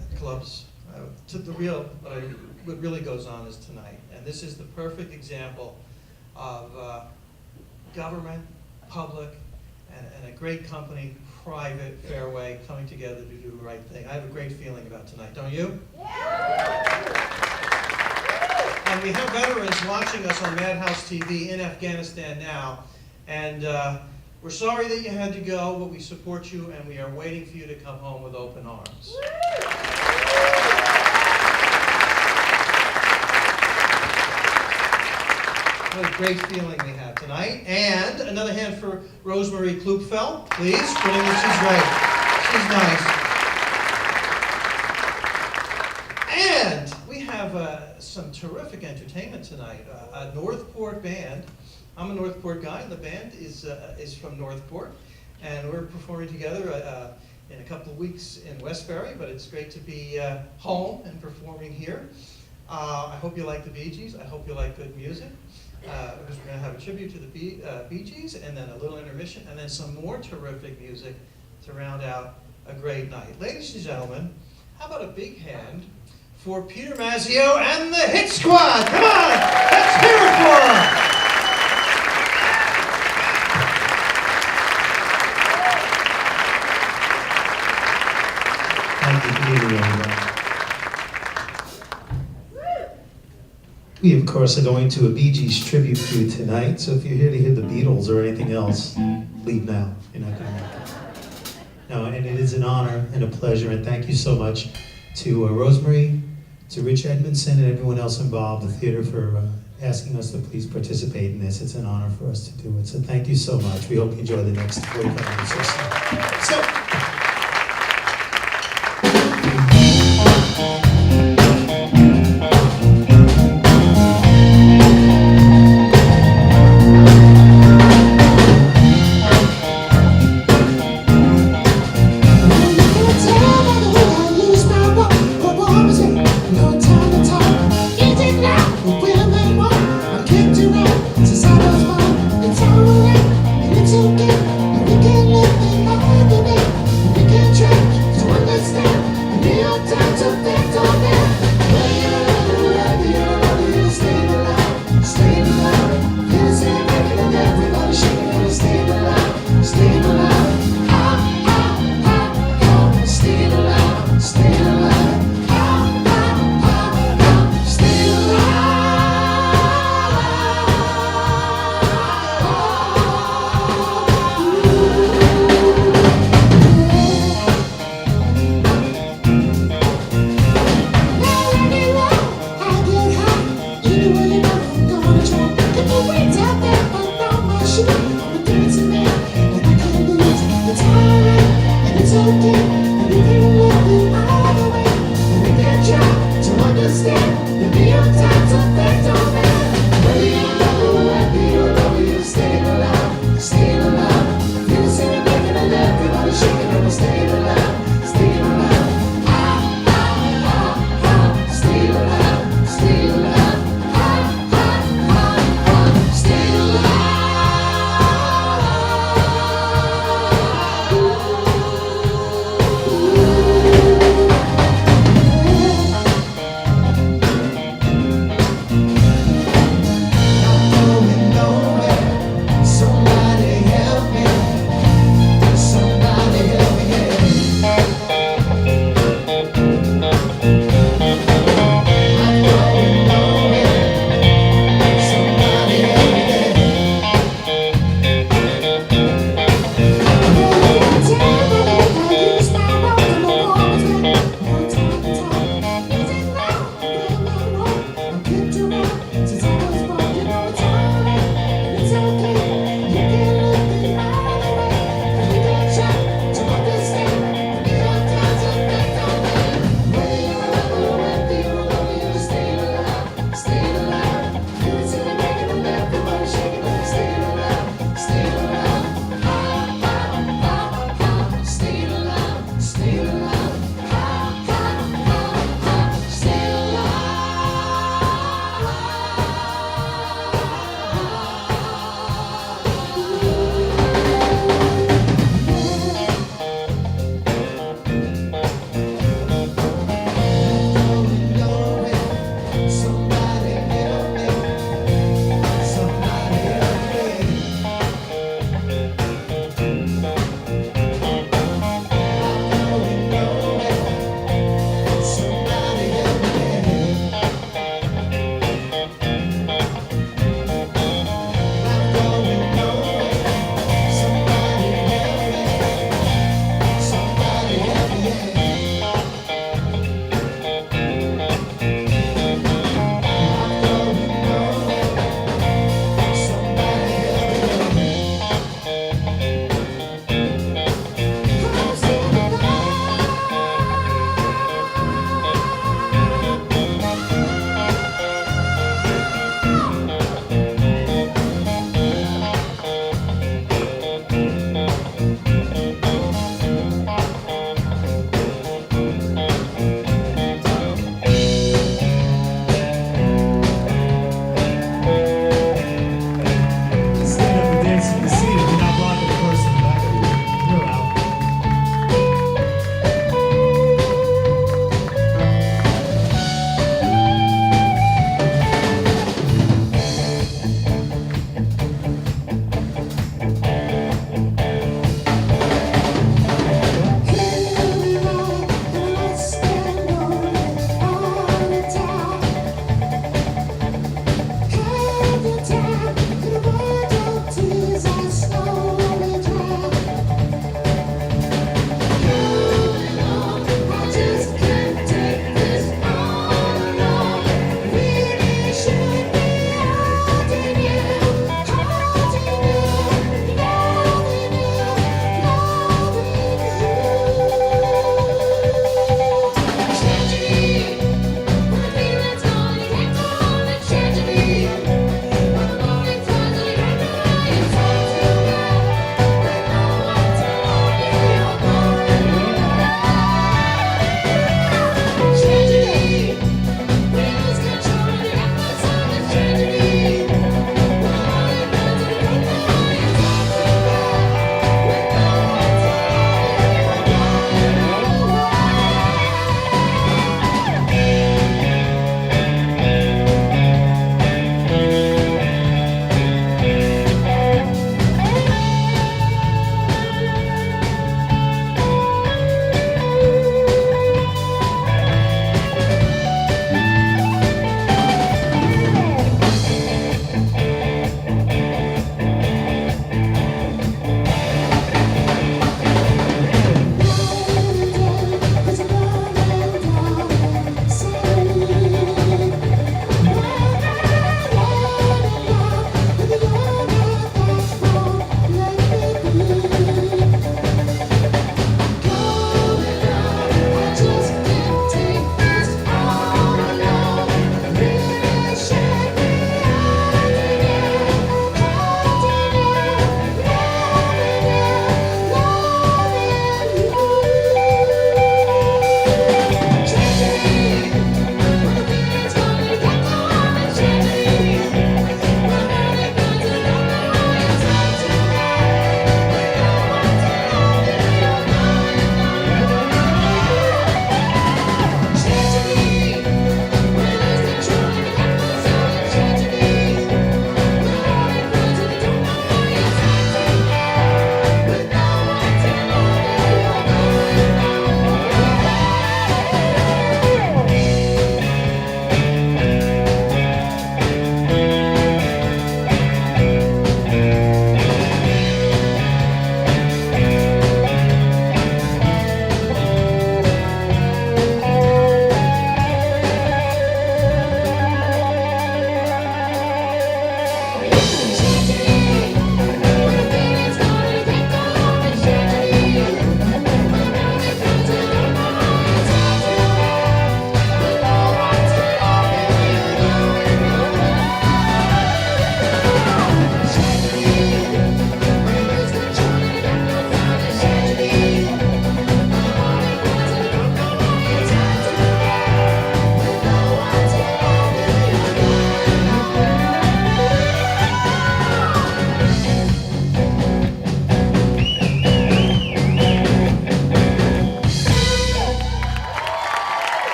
at clubs. What really goes on is tonight, and this is the perfect example of government, public, and a great company, private, Fairway, coming together to do the right thing. I have a great feeling about tonight, don't you? And we have veterans watching us on Madhouse TV in Afghanistan now, and we're sorry that you had to go, but we support you, and we are waiting for you to come home with open arms. What a great feeling we have tonight. And another hand for Rosemary Klupfel, please. She's great. She's nice. And we have some terrific entertainment tonight. A Northport band. I'm a Northport guy, and the band is from Northport. And we're performing together in a couple of weeks in Westbury, but it's great to be home and performing here. I hope you like the Bee Gees. I hope you like good music. We're going to have a tribute to the Bee Gees, and then a little intermission, and then some more terrific music to round out a great night. Ladies and gentlemen, how about a big hand for Peter Mazzio and the Hit Squad? Come on, let's hear it for them. Thank you. Good evening, everyone. We, of course, are going to a Bee Gees tribute to you tonight, so if you're here to hear the Beatles or anything else, leave now. You're not going to make it. No, and it is an honor and a pleasure, and thank you so much to Rosemary, to Rich Edmondson, and everyone else involved, the theater, for asking us to please participate in this. It's an honor for us to do it, so thank you so much. We hope you enjoy the next 45 minutes or so. Stay alive.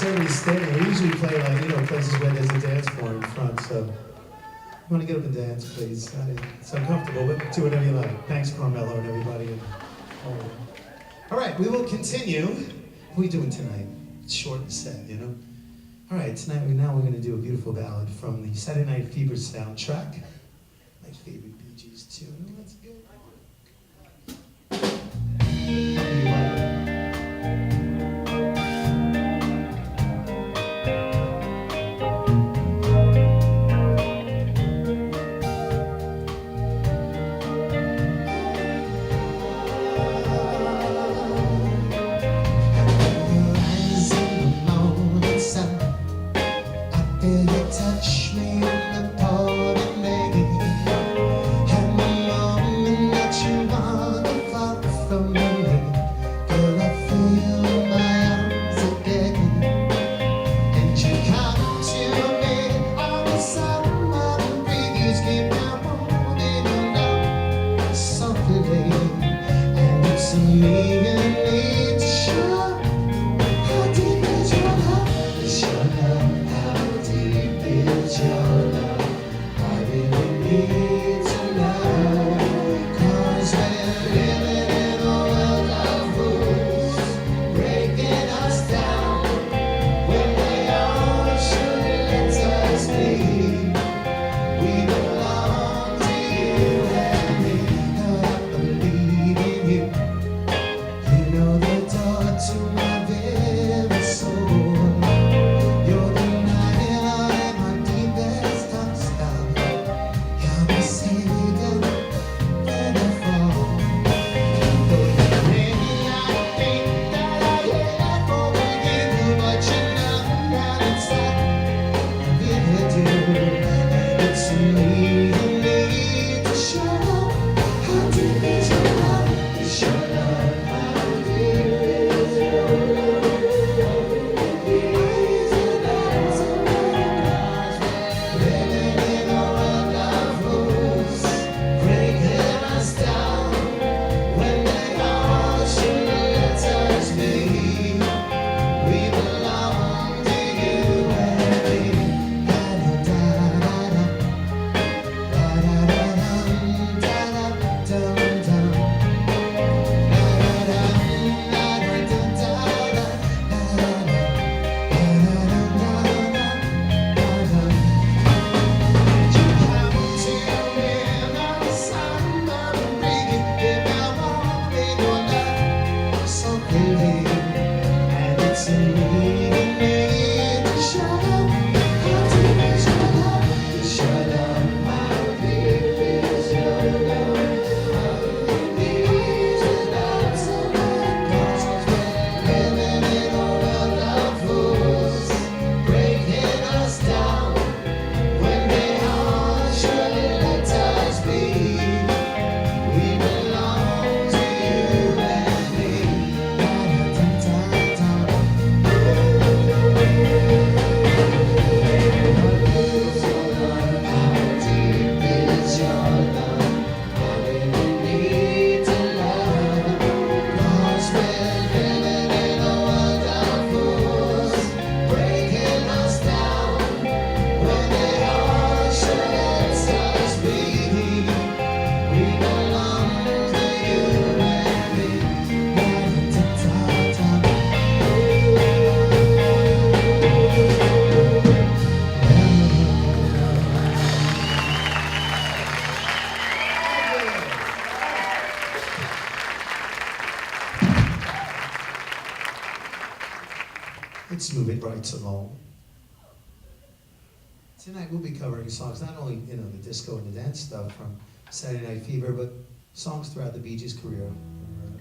everybody's standing. We usually play like, places where there's a dance floor in front, so you want to get up and dance, please. It's uncomfortable, but do whatever you like. Thanks, Carmelo and everybody. All right, we will continue. What are we doing tonight? It's short and set, All right, tonight we're going to do a beautiful ballad from the Saturday Night Fever soundtrack. My favorite Bee Gees tune. Let's go. Touch me in the pouring rain. Let's move it right along. Tonight we'll be covering songs, not only the disco and the dance stuff from Saturday Night Fever, but songs throughout the Bee Gees' career.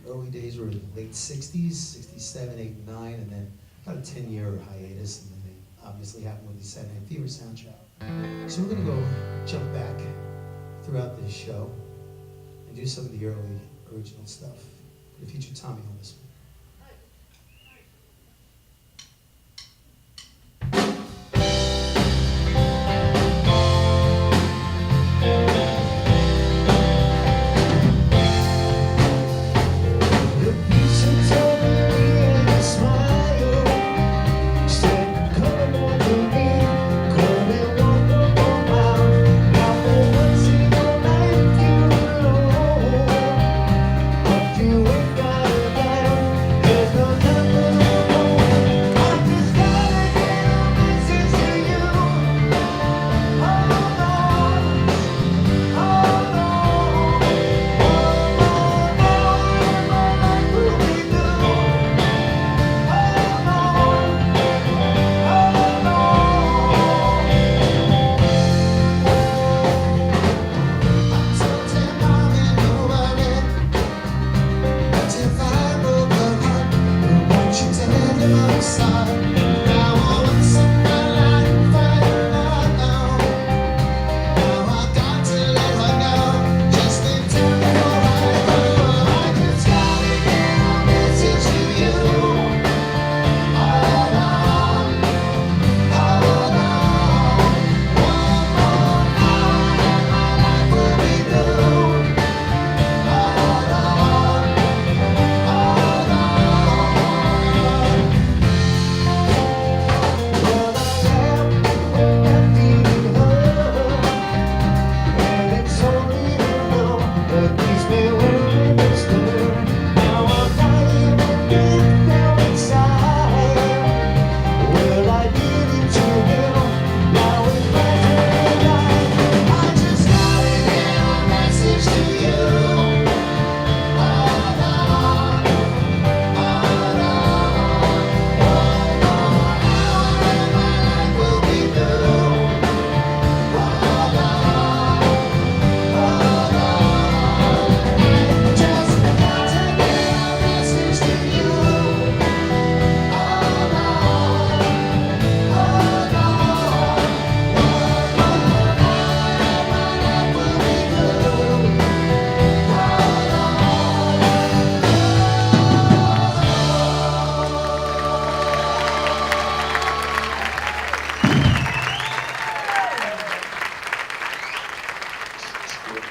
Early days were late 60s, 67, 8, and 9, and then about a 10-year hiatus, and then they obviously happened with the Saturday Night Fever soundtrack. So we're going to go jump back throughout this show and do some of the early original stuff. We're going to feature Tommy on this one. Smile, stay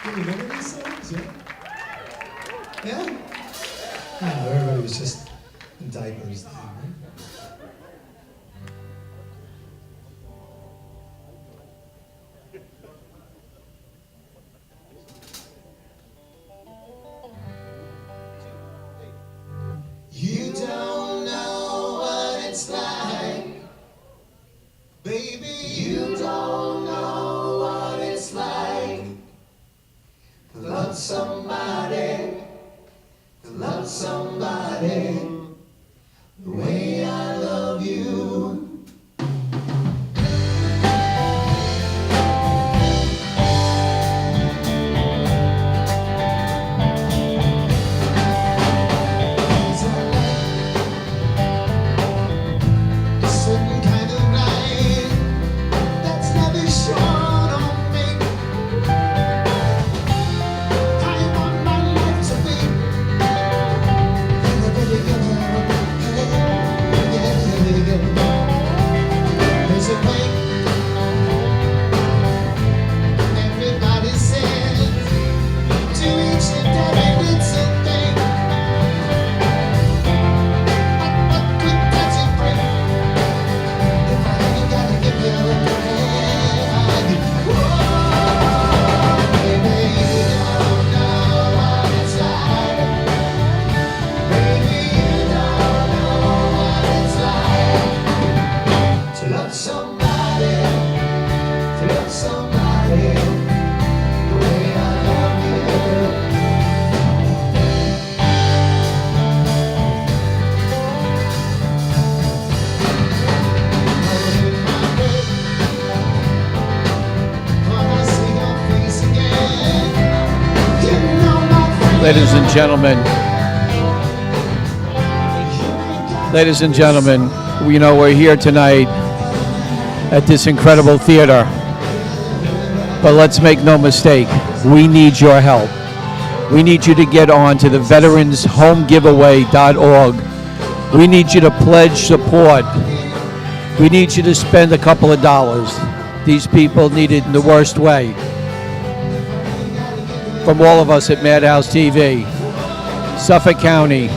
You remember these songs? Yeah? Yeah? No, everybody was just in diapers then, right? You don't know what it's like, baby. You don't know what it's like to love somebody, to love somebody the way I love you. Certain kind of light that's never shone on me. I want my life to be there's a way everybody says to each and every little thing. What good does it bring? Somebody, the way I love you. Ladies and gentlemen, you know, we're here tonight at this incredible theater. But let's make no mistake, we need your help. We need you to get on to the veteranshomegiveaway.org. We need you to pledge support. We need you to spend a couple of dollars. These people need it in the worst way. From all of us at Madhouse TV, Suffolk County,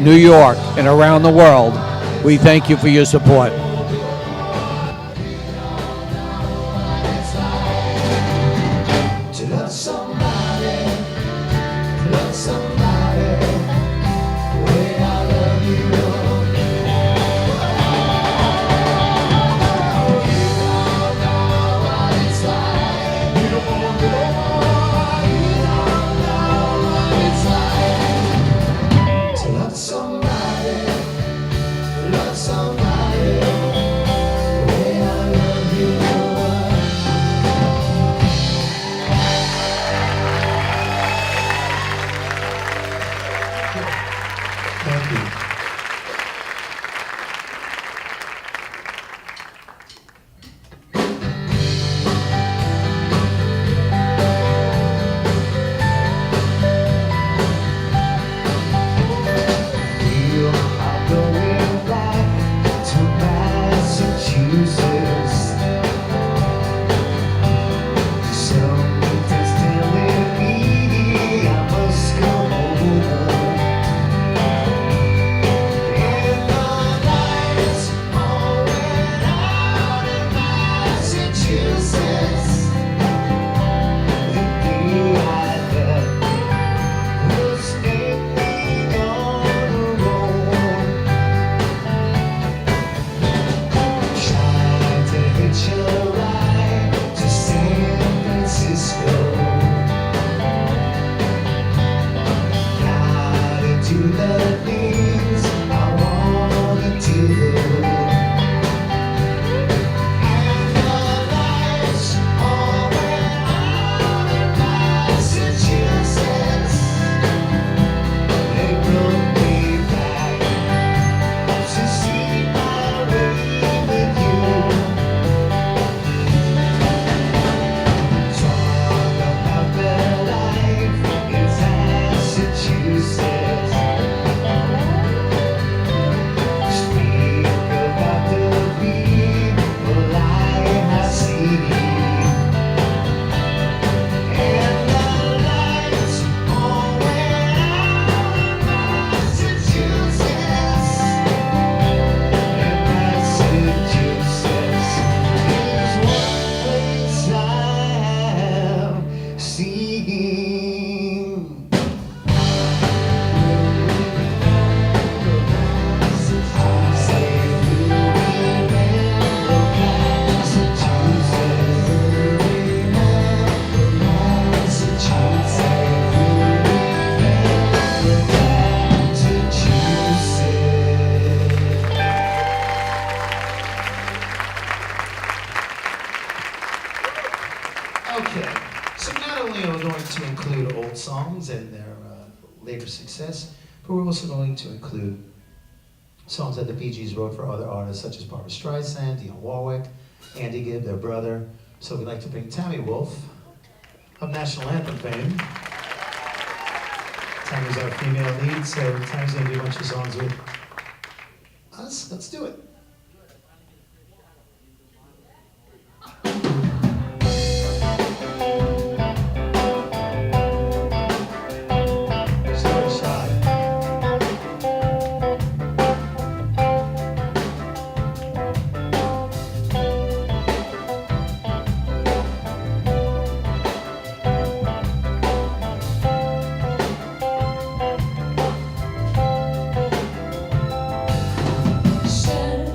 New York, and around the world, we thank you for your support. To love somebody, the way I love you. You don't know what it's like. You don't know what it's like to love somebody, Okay, so not only are we going to include old songs and their later success, but we're also going to include songs that the Bee Gees wrote for other artists such as Barbra Streisand, Dionne Warwick, Andy Gibb, their brother. So we'd like to bring Tammy Wolf of National Anthem fame. Tammy's our female lead, so Tammy's going to do a bunch of songs with us. Let's do it. Shadow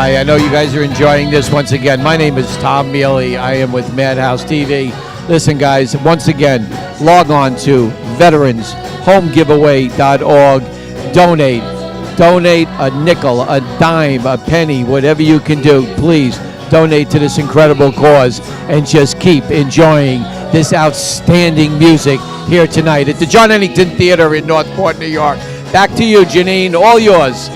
Hi, I know you guys are enjoying this once again. My name is Tom Mealy. I am with Madhouse TV. Listen, guys, once again, log on to veteranshomegiveaway.org. Donate. Donate a nickel, a dime, a penny, whatever you can do. Please donate to this incredible cause and just keep enjoying this outstanding music here tonight at the John Ennington Theater in Northport, New York. Back to you, Janine. All yours.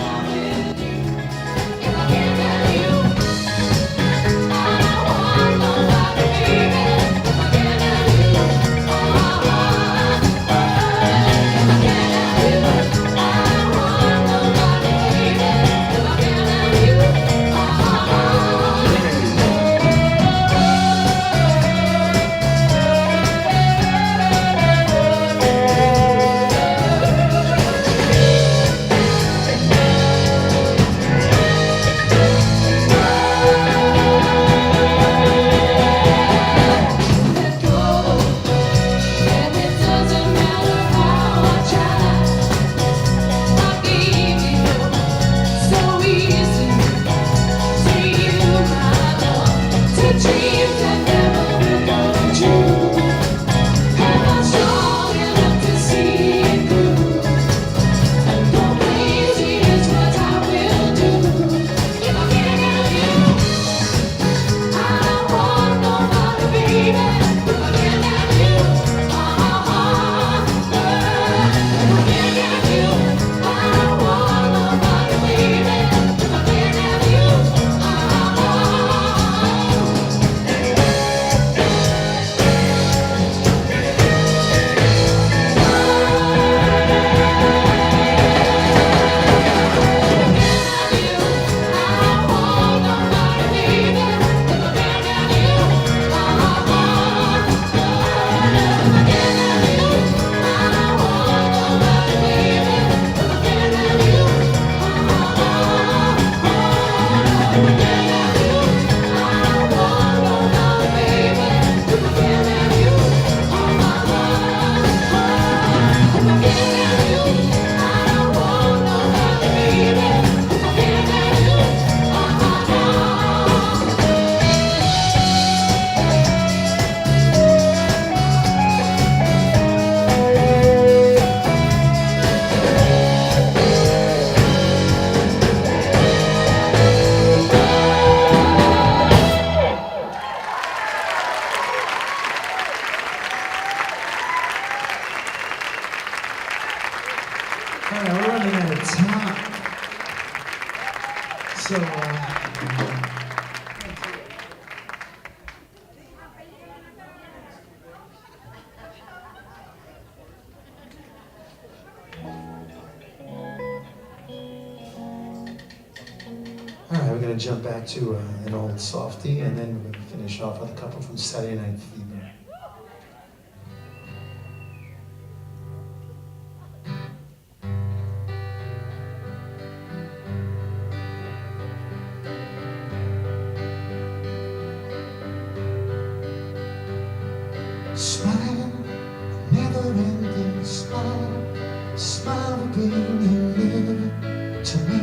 All right, we're running out of time. So, all right, we're going to jump back to an old softie, and then we're going to finish off with a couple from Saturday Night Fever. Smile, never-ending smile, smile will bring you near to me.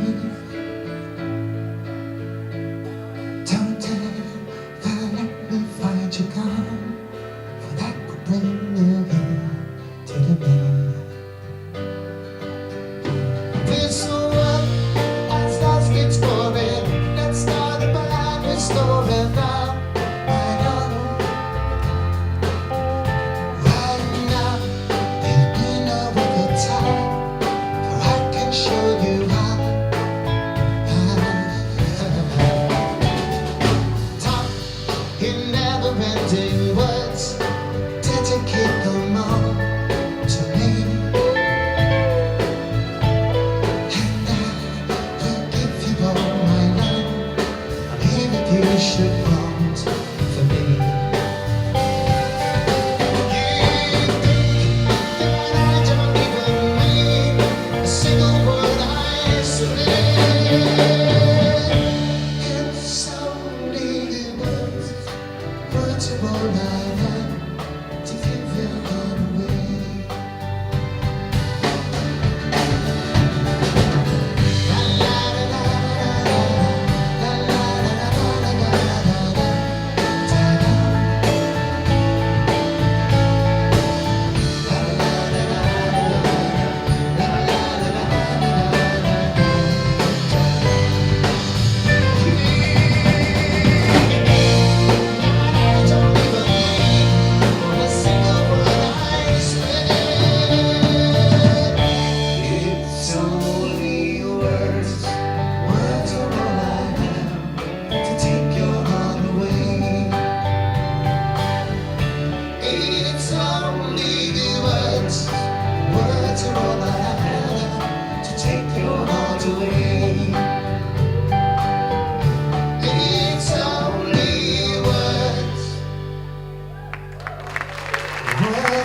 Don't ever let me find you gone, for that would bring you here to the moon. Feel so up as life gets boring. Let's start a brand new story now.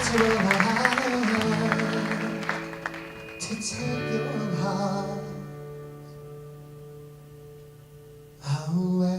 try to take your heart away.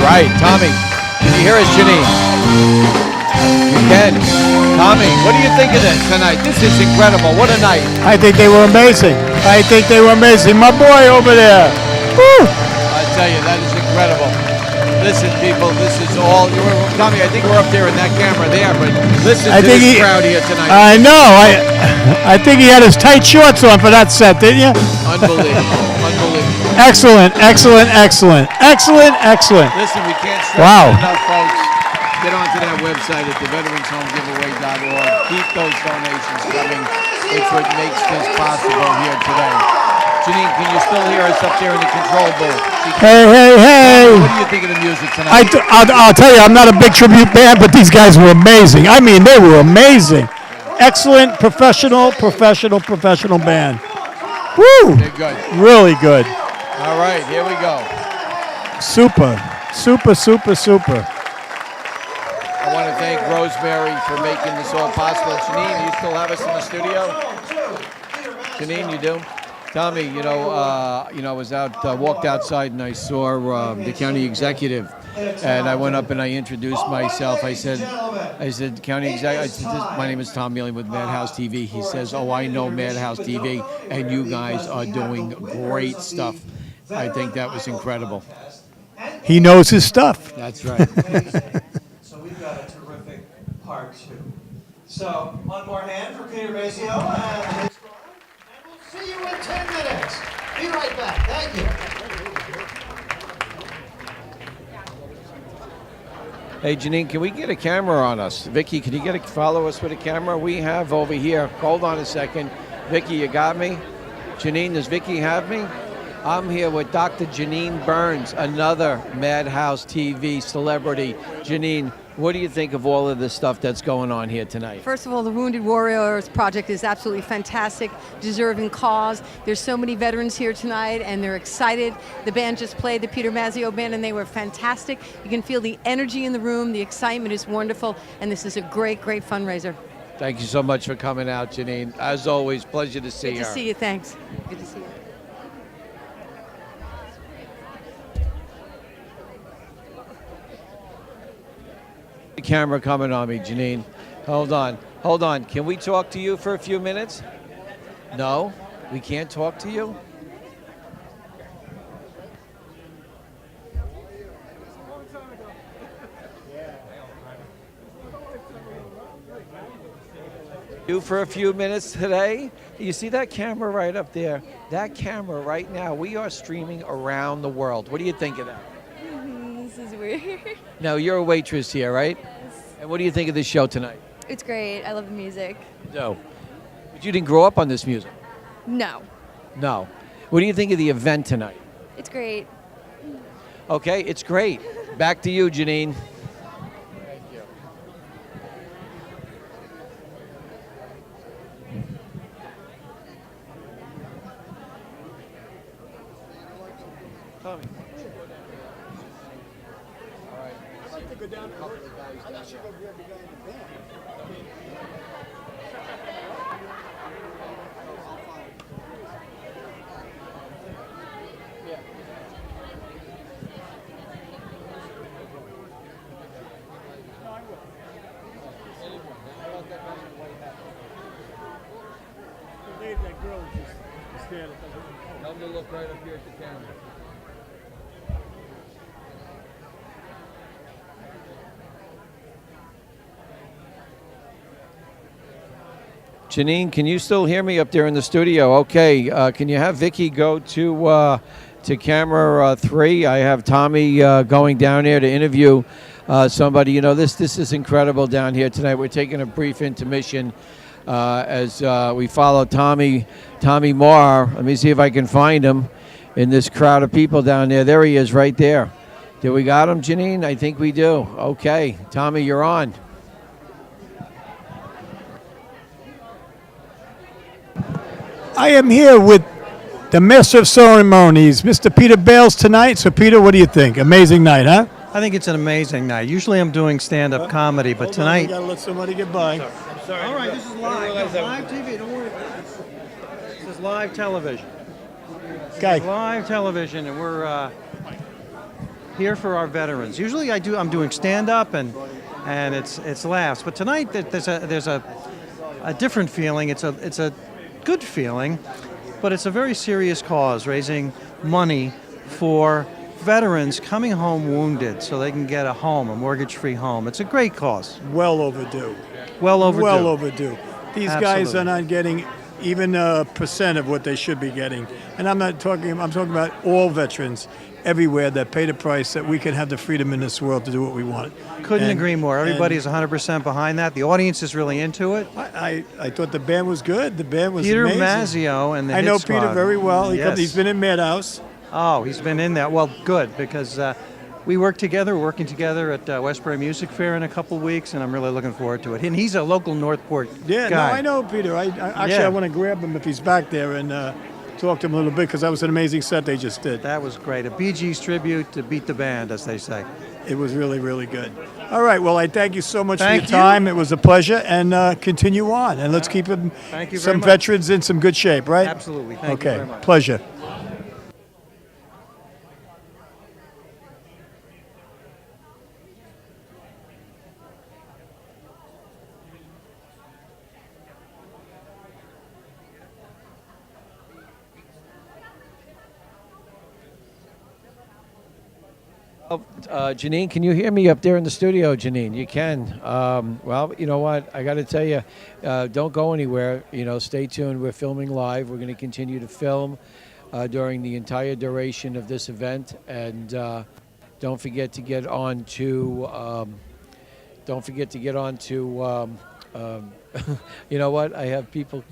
right, Tommy. Can you hear us, Janine? You can. Tommy, what do you think of this tonight? This is incredible. What a night. I think they were amazing. I think they were amazing. My boy over there. Woo! I tell you, that is incredible. Listen, people, this is all. Tommy, I think we're up there in that camera there, but listen to this crowd here tonight. I know. I think he had his tight shorts on for that set, didn't you? Unbelievable. Unbelievable. Excellent, excellent, excellent, excellent, excellent. Listen, we can't stress Wow. enough, folks. Get onto that website at theveteranshomegiveaway.org. Keep those donations coming. It's what makes this possible here today. Janine, can you still hear us up there in the control booth? Hey, hey, hey. What do you think of the music tonight? I'll tell you, I'm not a big tribute band, but these guys were amazing. I mean, they were amazing. Excellent, professional band. Woo! They're good. Really good. All right, here we go. Super, super, super, super. I want to thank Rosemary for making this all possible. Janine, do you still have us in the studio? Janine, you do? Tommy, I was walked outside and I saw the county executive, and I went up and I introduced myself. I said, county executive, my name is Tom Mealy with Madhouse TV. He says, oh, I know Madhouse TV, and you guys are doing great stuff. I think that was incredible. He knows his stuff. That's right. So we've got a terrific part two. So one more hand for Peter Basio, and we'll see you in 10 minutes. Be right back. Thank you. Hey, Janine, can we get a camera on us? Vicky, can you follow us with a camera? We have over here. Hold on a second. Vicky, you got me? Janine, does Vicky have me? I'm here with Dr. Janine Burns, another Madhouse TV celebrity. Janine, what do you think of all of this stuff that's going on here tonight? First of all, the Wounded Warriors Project is absolutely fantastic, deserving cause. There's so many veterans here tonight, and they're excited. The band just played, the Peter Mazzio Band, and they were fantastic. You can feel the energy in the room. The excitement is wonderful, and this is a great, great fundraiser. Thank you so much for coming out, Janine. As always, pleasure to see you. Good to see you. Thanks. Good to see you. The camera coming on me, Janine. Hold on. Can we talk to you for a few minutes? No? We can't talk to you? You for a few minutes today? You see that camera right up there? That camera right now, we are streaming around the world. What do you think of that? This is weird. Now, you're a waitress here, right? Yes. And what do you think of this show tonight? It's great. I love the music. No. But you didn't grow up on this music? No. No. What do you think of the event tonight? It's great. Okay, it's great. Back to you, Janine. Thank you. Tommy. All right. I'd like to go down to the guys down there. Tell them to look right up here at the camera. Janine, can you still hear me up there in the studio? Okay, can you have Vicky go to camera 3? I have Tommy going down there to interview somebody. You know, this is incredible down here tonight. We're taking a brief intermission as we follow Tommy Marr. Let me see if I can find him in this crowd of people down there. There he is right there. Do we got him, Janine? I think we do. Okay, Tommy, you're on. I am here with the Master of Ceremonies, Mr. Peter Bales, tonight. So, Peter, what do you think? Amazing night, huh? I think it's an amazing night. Usually I'm doing stand-up comedy, but tonight... Got to let somebody get by. Sorry. All right, this is live. It's live TV, don't worry. This is live television. Okay. Live television, and we're here for our veterans. Usually I'm doing stand-up and it's laughs, but tonight there's a different feeling. It's a good feeling, but it's a very serious cause, raising money for veterans coming home wounded so they can get a home, a mortgage-free home. It's a great cause. Well overdue. Well overdue. Well overdue. These guys Absolutely. are not getting even a percent of what they should be getting. And I'm talking about all veterans everywhere that pay the price that we can have the freedom in this world to do what we want. Couldn't And- agree more. Everybody is and 100% behind that. The audience is really into it. I thought the band was good. The band was Peter amazing. Mazzio and the I know Hit Peter Squad. very well. Yes. He's been in Madhouse. Oh, he's been in that. Well, good, because we work together, working together at Westbury Music Fair in a couple of weeks, and I'm really looking forward to it. And he's a local Northport Yeah, guy. no, I know Peter. Actually, Yeah. I want to grab him if he's back there and talk to him a little bit because that was an amazing set they just did. That was great. A Bee Gees tribute to beat the band, as they say. It was really, really good. All right, well, I thank you so much Thank for your you. time. It was a pleasure, and continue on. And let's keep them, Thank you very some much. veterans in some good shape, right? Absolutely. Thank you okay, very much. pleasure. Janine, can you hear me up there in the studio, Janine? You can. Well, you know what? I got to tell you, don't go anywhere. You know, stay tuned. We're filming live. We're going to continue to film during the entire duration of this event, and don't forget to get on to. Don't forget to get on to. You know what? I have people.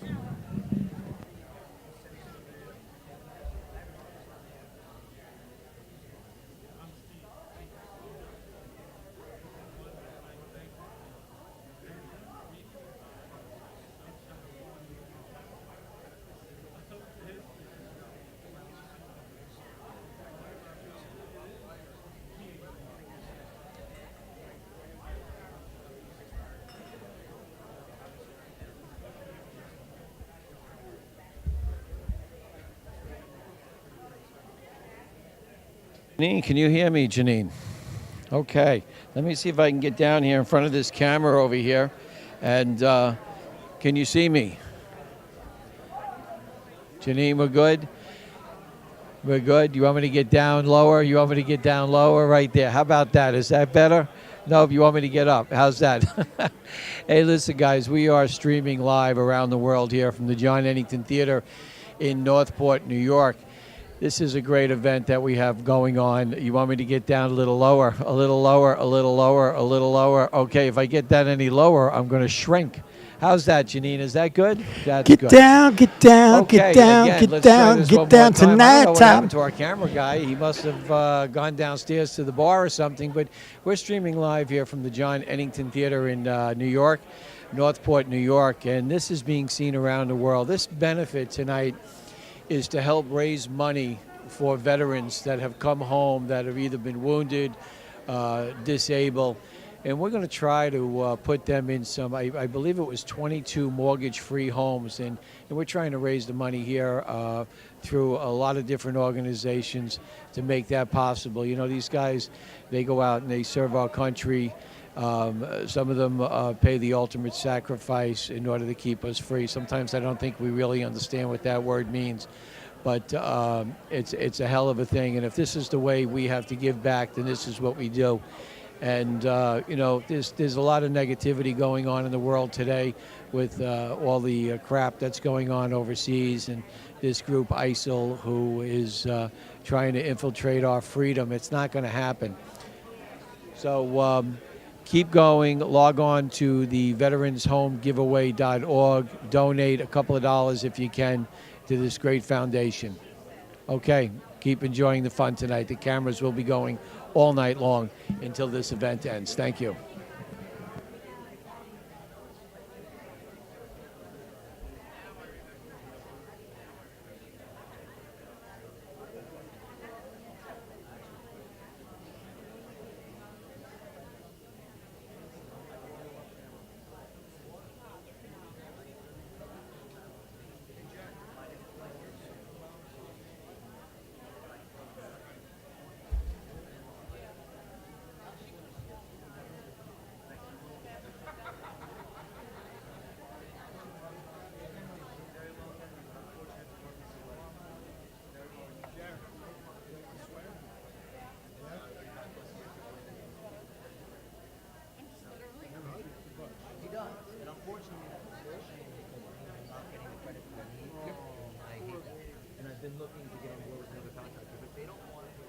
Janine, can you hear me, Janine? Okay. Let me see if I can get down here in front of this camera over here. And can you see me? Janine, we're good? We're good? You want me to get down lower? You want me to get down lower? Right there. How about that? Is that better? No, if you want me to get up. How's that? Hey, listen, guys, we are streaming live around the world here from the John Ennington Theater in Northport, New York. This is a great event that we have going on. You want me to get down a little lower, a little lower, a little lower, a little lower? Okay, if I get that any lower, I'm going to shrink. How's that, Janine? Is that good? That's Get good. down, get down, Okay, get down, again, get let's try down, this get one more down time. I don't know tonight, what Tom. happened to our camera guy. He must have gone downstairs to the bar or something. But we're streaming live here from the John Ennington Theater in New York, Northport, New York. And this is being seen around the world. This benefit tonight is to help raise money for veterans that have come home that have either been wounded, disabled. And we're going to try to put them in some, I believe it was 22 mortgage-free homes. And we're trying to raise the money here through a lot of different organizations to make that possible. You know, these guys, they go out and they serve our country. Some of them pay the ultimate sacrifice in order to keep us free. Sometimes I don't think we really understand what that word means. But it's a hell of a thing. And if this is the way we have to give back, then this is what we do. And, you know, there's a lot of negativity going on in the world today with all the crap that's going on overseas. And this group, ISIL, who is trying to infiltrate our freedom, it's not going to happen. So keep going. Log on to the veteranshomegiveaway.org. Donate a couple of dollars if you can to this great foundation. Okay, keep enjoying the fun tonight. The cameras will be going all night long until this event ends. Thank you. looking to get on board with another contractor, but they don't want to.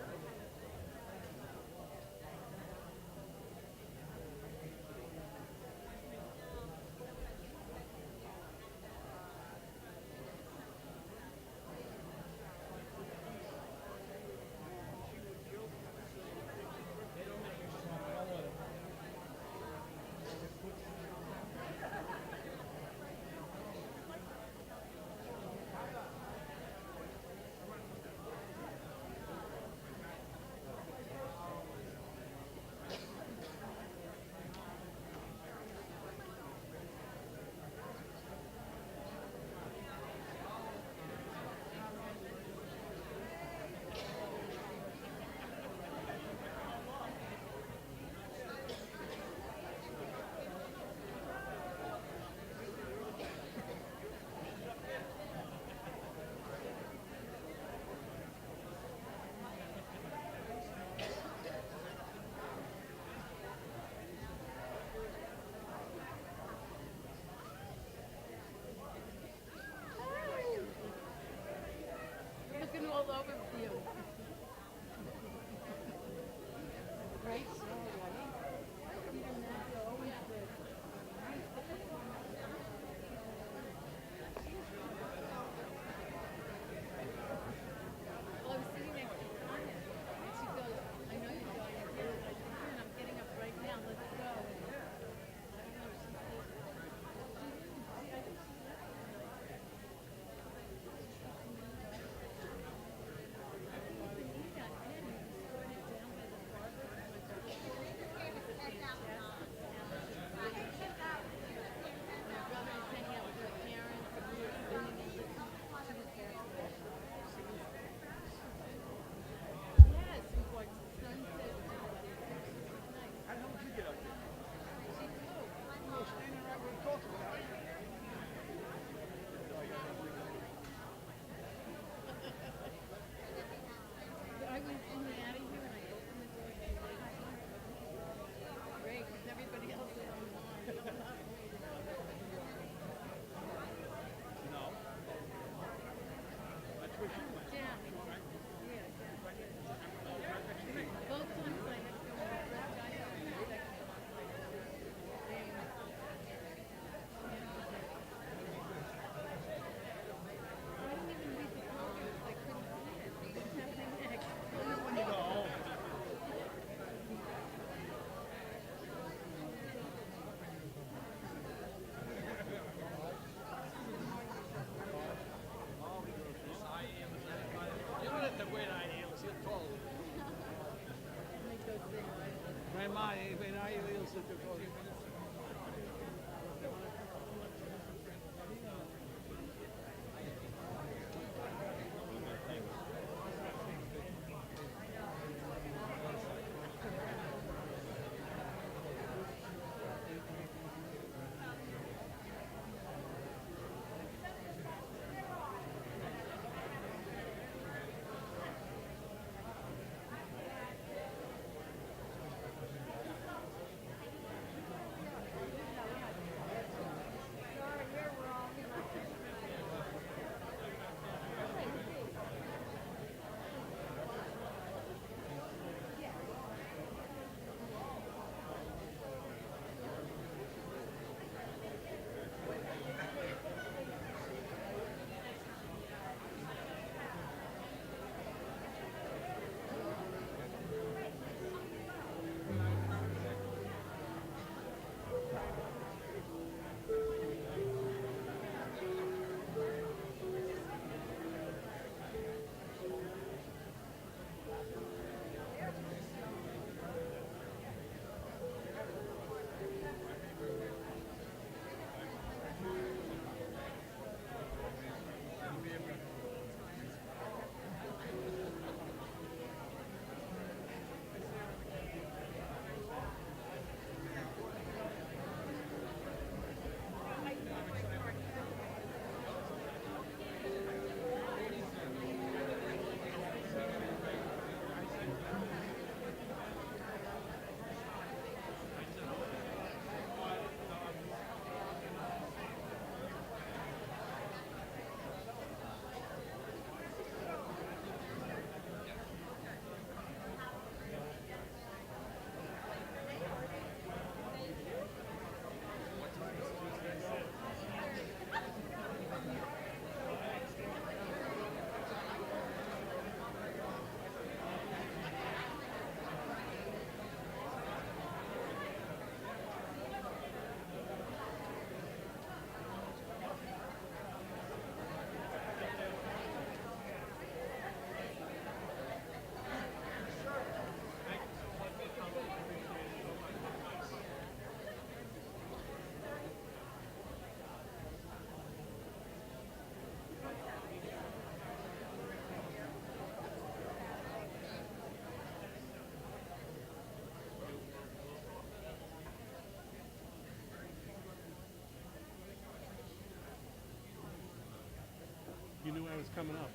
you knew I was coming up.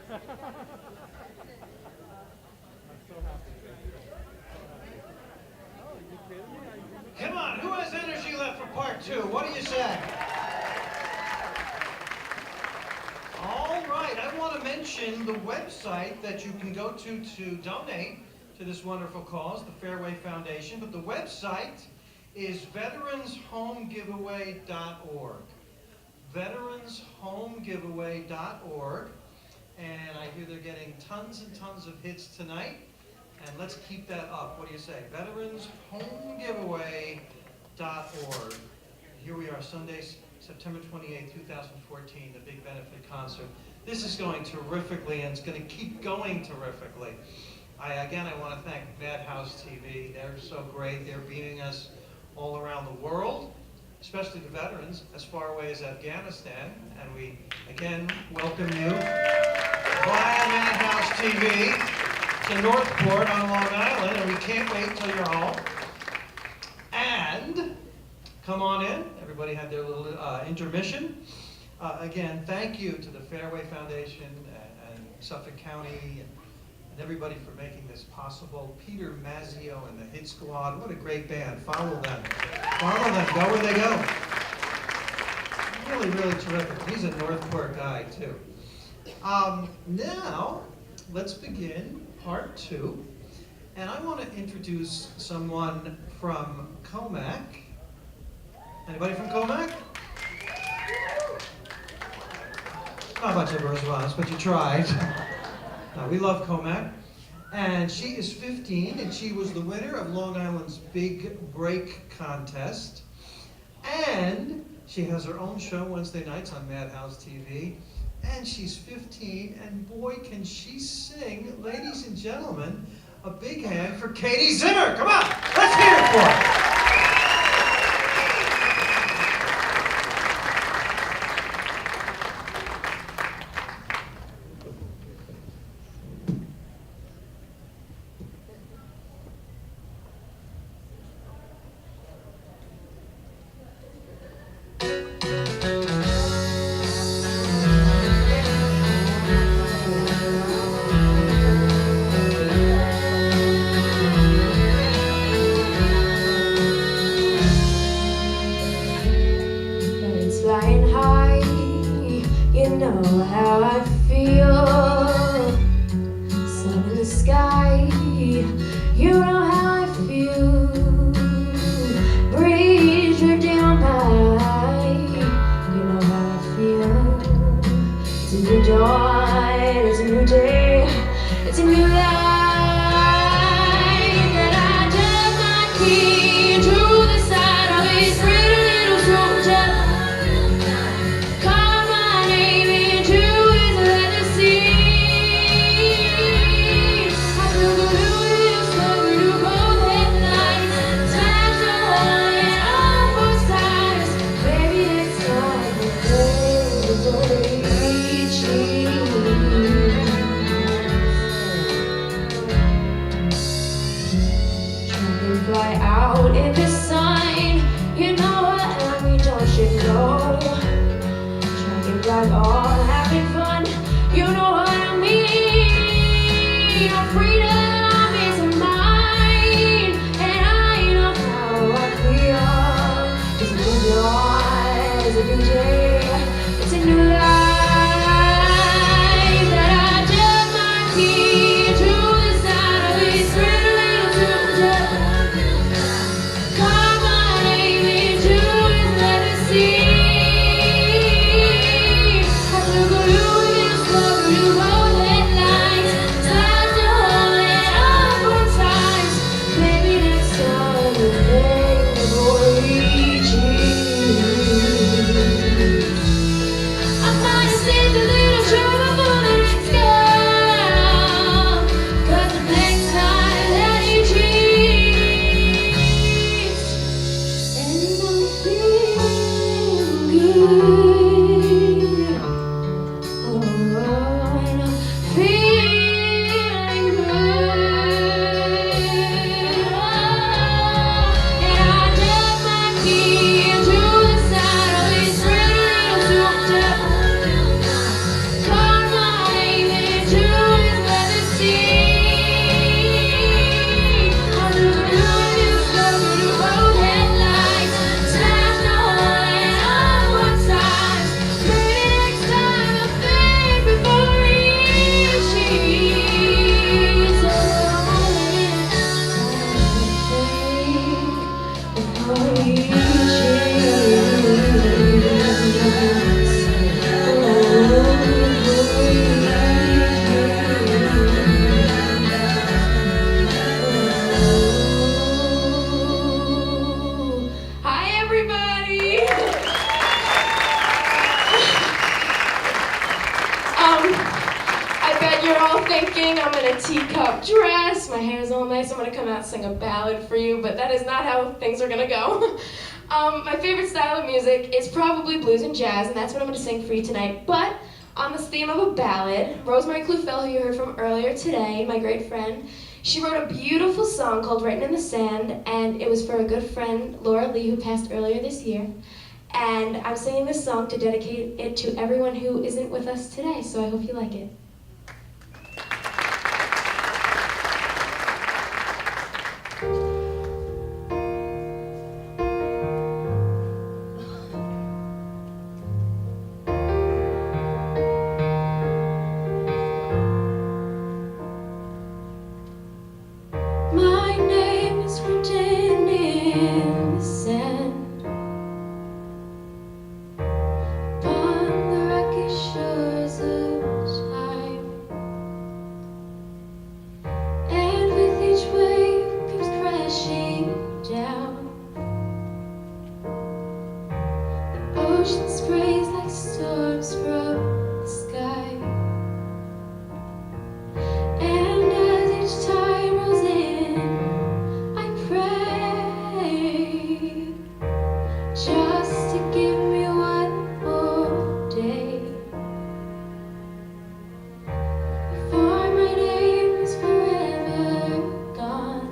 I'm so happy. Oh, you kidding me? Come on, who has energy left for part two? What do you say? All right, I want to mention the website that you can go to donate to this wonderful cause, the Fairway Foundation, but the website is veteranshomegiveaway.org. veteranshomegiveaway.org, and I hear they're getting tons and tons of hits tonight, and let's keep that up. What do you say? veteranshomegiveaway.org. Here we are, Sunday, September 28, 2014, the big benefit concert. This is going terrifically, and it's going to keep going terrifically. I want to thank Madhouse TV. They're so great. They're beaming us all around the world, especially the veterans as far away as Afghanistan. And we, again, welcome you via Madhouse TV to Northport on Long Island, and we can't wait till you're home. And come on in. Everybody had their little intermission. Again, thank you to the Fairway Foundation and Suffolk County and everybody for making this possible. Peter Mazzio and the Hit Squad, what a great band. Follow them. Follow them. Go where they go. Really, really terrific. He's a Northport guy, too. Now, let's begin part two. And I want to introduce someone from Comac. Anybody from Comac? Not much of a response, but you tried. We love Comac. And she is 15, and she was the winner of Long Island's Big Break contest. And she has her own show Wednesday nights on Madhouse TV. And she's 15, and boy, can she sing. Ladies and gentlemen, a big hand for Katie Zimmer. Come on, let's hear it for her. I all thinking I'm in a teacup dress, my hair's all nice, I'm gonna come out and sing a ballad for you, but that is not how things are gonna go. My favorite style of music is probably blues and jazz, and that's what I'm gonna sing for you tonight. But on this theme of a ballad, Rosemary Klufel, who you heard from earlier today, my great friend, she wrote a beautiful song called Written in the Sand, and it was for a good friend, Laura Lee, who passed earlier this year. And I'm singing this song to dedicate it to everyone who isn't with us today, so I hope you like it. My name is written in the sand, upon the rocky shores of time, and with each wave comes crashing down. The ocean sprays like storms from the sky, and as each tide rolls in, I pray just to give me one more day before my name is forever gone.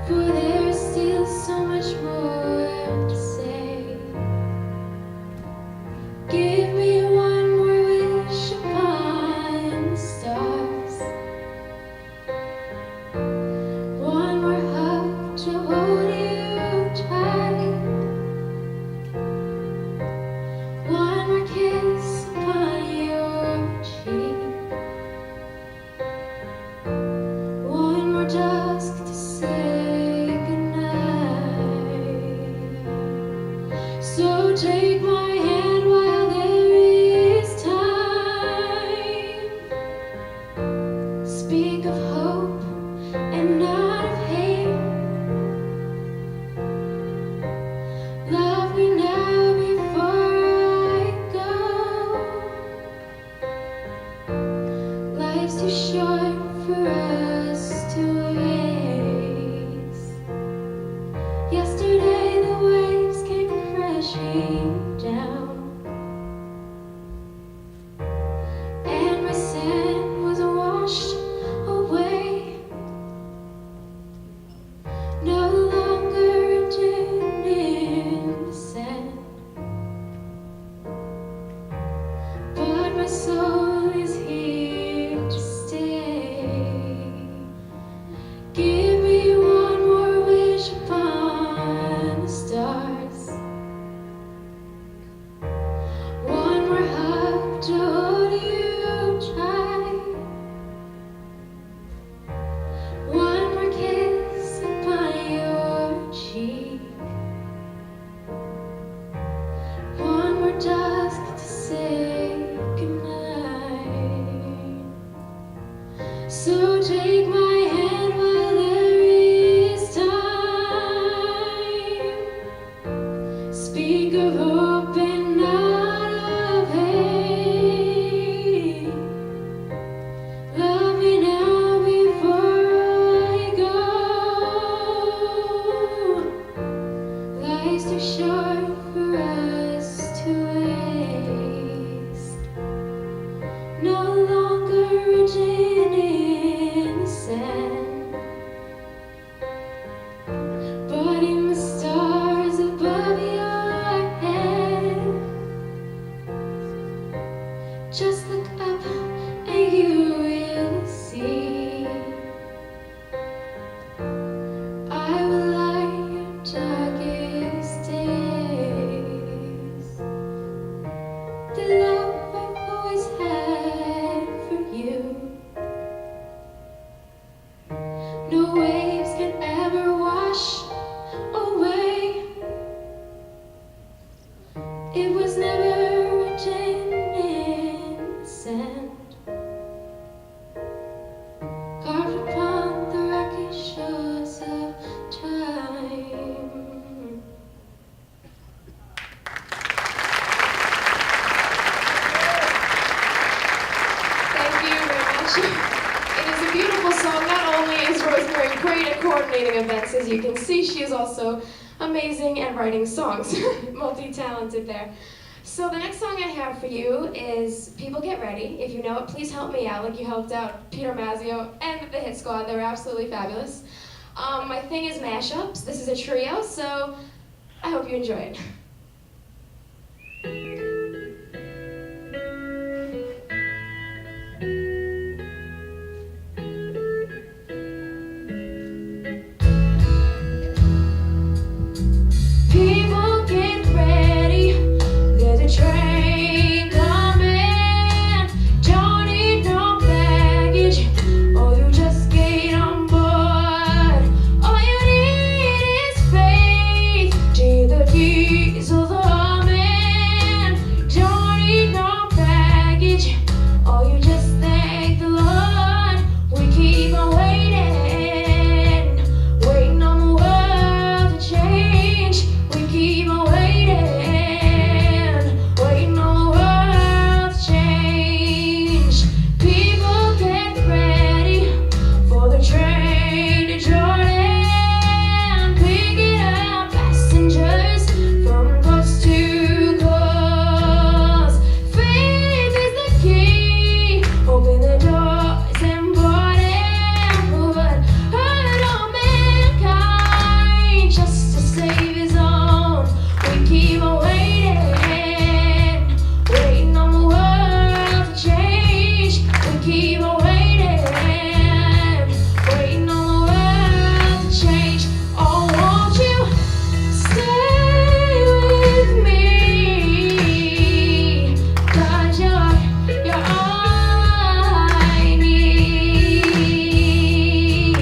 For there's still so much more to say. Give me one more wish upon the stars, one more hug to hold you tight, one more kiss upon your cheek, one more dusk to say goodnight. So take my hand while there is time. Speak of hope and not of hate. Love me now before I go. Life's too short for us to waste. Yesterday the waves came crashing down, and my sand was washed away. No longer written in the sand, but my soul is here to stay. Give me one more wish upon the stars, one more hug to hold you tight, one more kiss upon your cheek, one more dusk to say goodnight. So take my hand while there is time. Speak of hope and not of hate. Love me now before I go. Life's too short for us to waste. No longer written in the sand, but in the stars above your head. Just look up and you will see. I will light your darkest days. The love I've always had for you, no waves can ever wash away. It was never written in the sand, carved upon the rocky shores of time. as you can see, she is also amazing at writing songs, multi-talented there. So the next song I have for you is People Get Ready. If you know it, please help me out like you helped out Peter Mazzio and the Hit Squad. They were absolutely fabulous. My thing is mashups. This is a trio, so I hope you enjoy it. People get ready, there's a train coming. Don't need no baggage, or you just get on board. All you need is faith, till the diesel's humming. Don't need no baggage, or you just thank the Lord. We keep on waiting, waiting on the world to change. We keep on waiting, waiting on the world to change. People get ready for the train to Jordan. Picking up passengers from coast to coast. Faith is the key, open the doors and board and put hurt on mankind just to save his own. We keep on waiting, waiting on the world to change. We keep on waiting, waiting on the world to change. Oh, won't you stay with me? 'Cause you're all I need.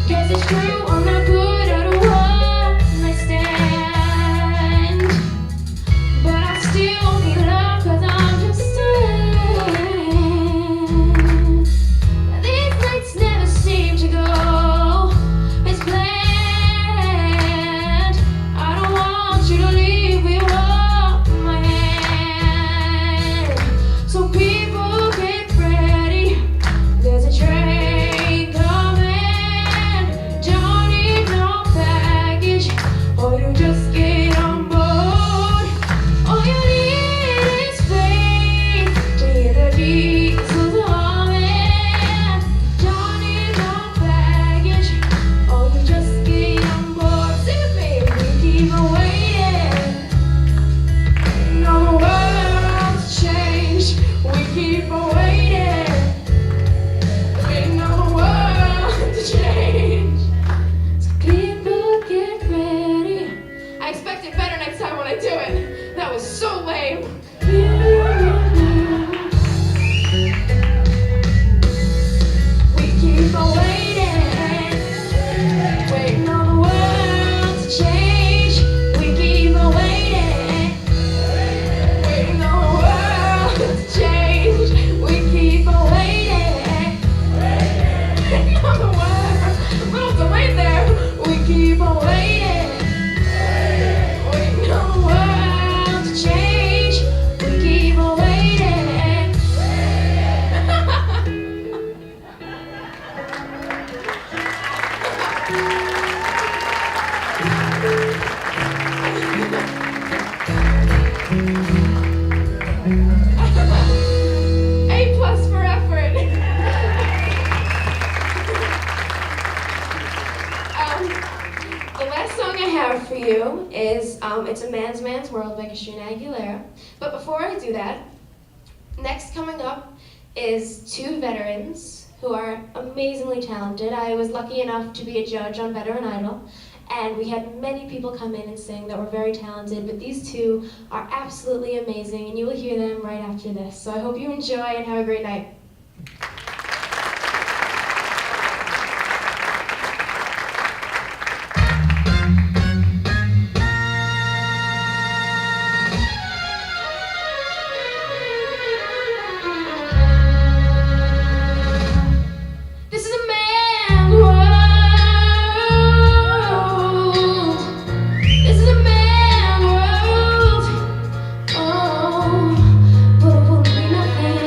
Guess it's true, I'm not good at a one-night stand, but I still need love 'cause I'm just in. These nights never seem to go as planned. I don't want you to leave, we hold my hand. So people get ready, there's a train coming. Don't need no baggage, or you just get on board. All you need is faith to hear the diesel's humming. Don't need no baggage, or you just get on board. Sing with me. We keep on waiting, waiting on the world to change. We keep on waiting, waiting on the world to change. So people get ready. I expect it better next time when I do it. That was so lame. We keep on waiting, waiting on the world to change. We keep on waiting, waiting on the world to change. We keep on waiting, waiting on the world. We don't have to wait there. We keep on waiting, waiting on the world to change. We keep on waiting. A+ for effort. The last song I have for you is It's a Man's World by Christina Aguilera. But before I do that, next coming up is two veterans who are amazingly talented. I was lucky enough to be a judge on Veteran Idol, and we had many people come in and sing that were very talented, but these two are absolutely amazing, and you will hear them right after this. So I hope you enjoy and have a great night. This is a man's world. This is a man's world. Oh, but it won't be nothing.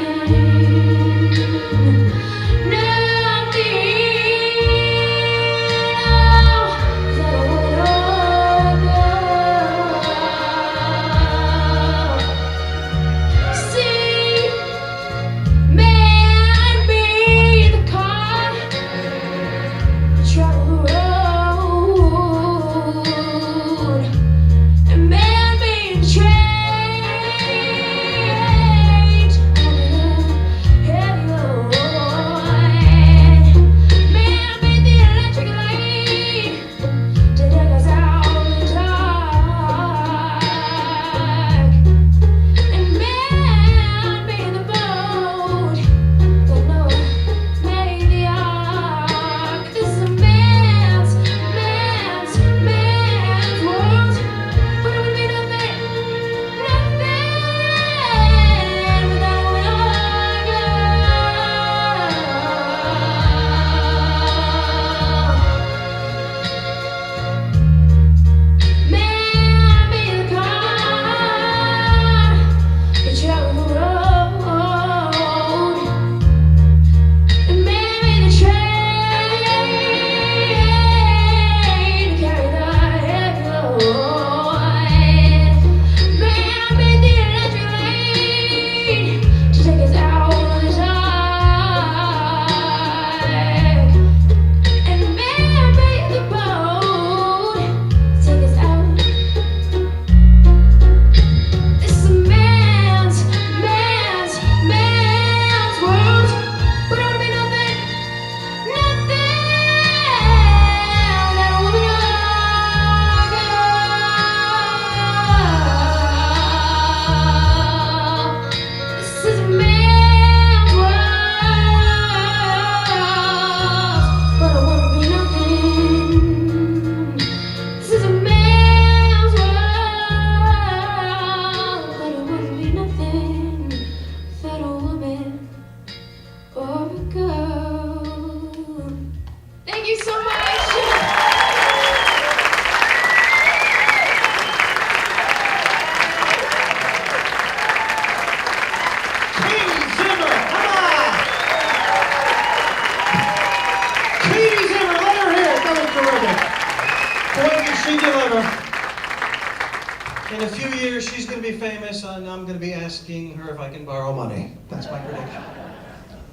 In a few years, she's going to be famous, and I'm going to be asking her if I can borrow money. That's my prediction.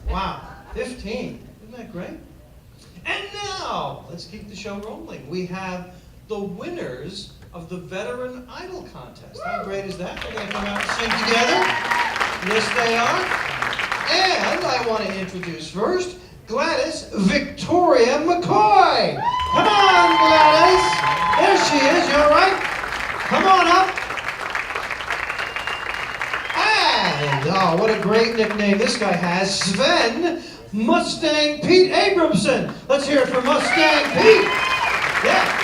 Wow, 15. Isn't that great? And now, let's keep the show rolling. We have the winners of the Veteran Idol Contest. How great is that? They're going to come out and sing together. Yes, they are. And I want to introduce first Gladys Victoria McCoy. Come on, Gladys. There she is. You all right? Come on up. And, oh, what a great nickname this guy has. Sven Mustang Pete Abramson. Let's hear it for Mustang Pete. Yeah.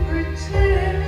Pretend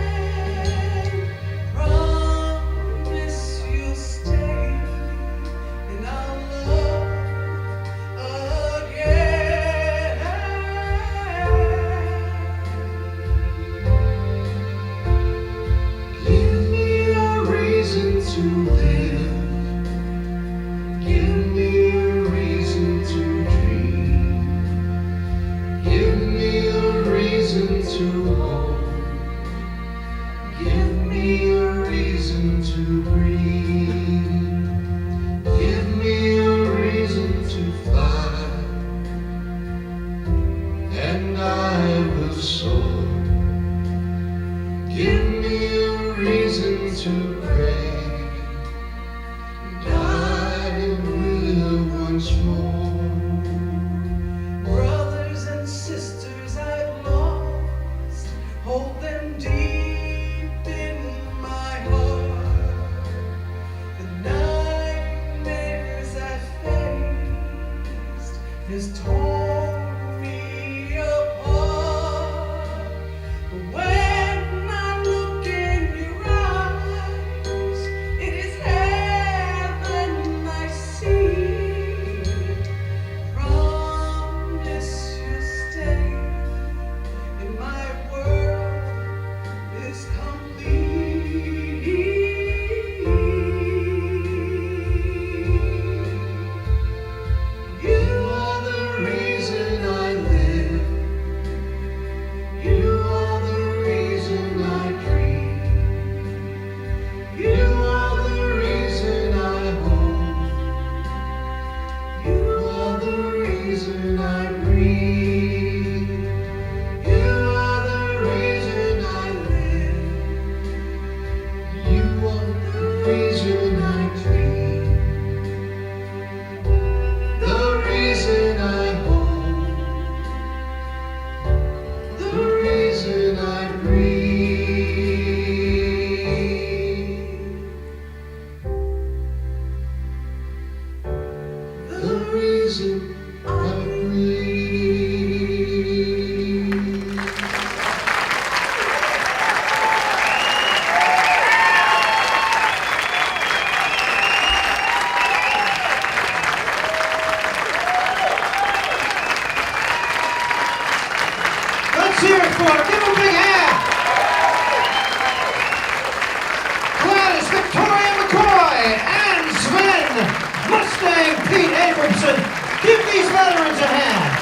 Jacobson. Give these veterans a hand.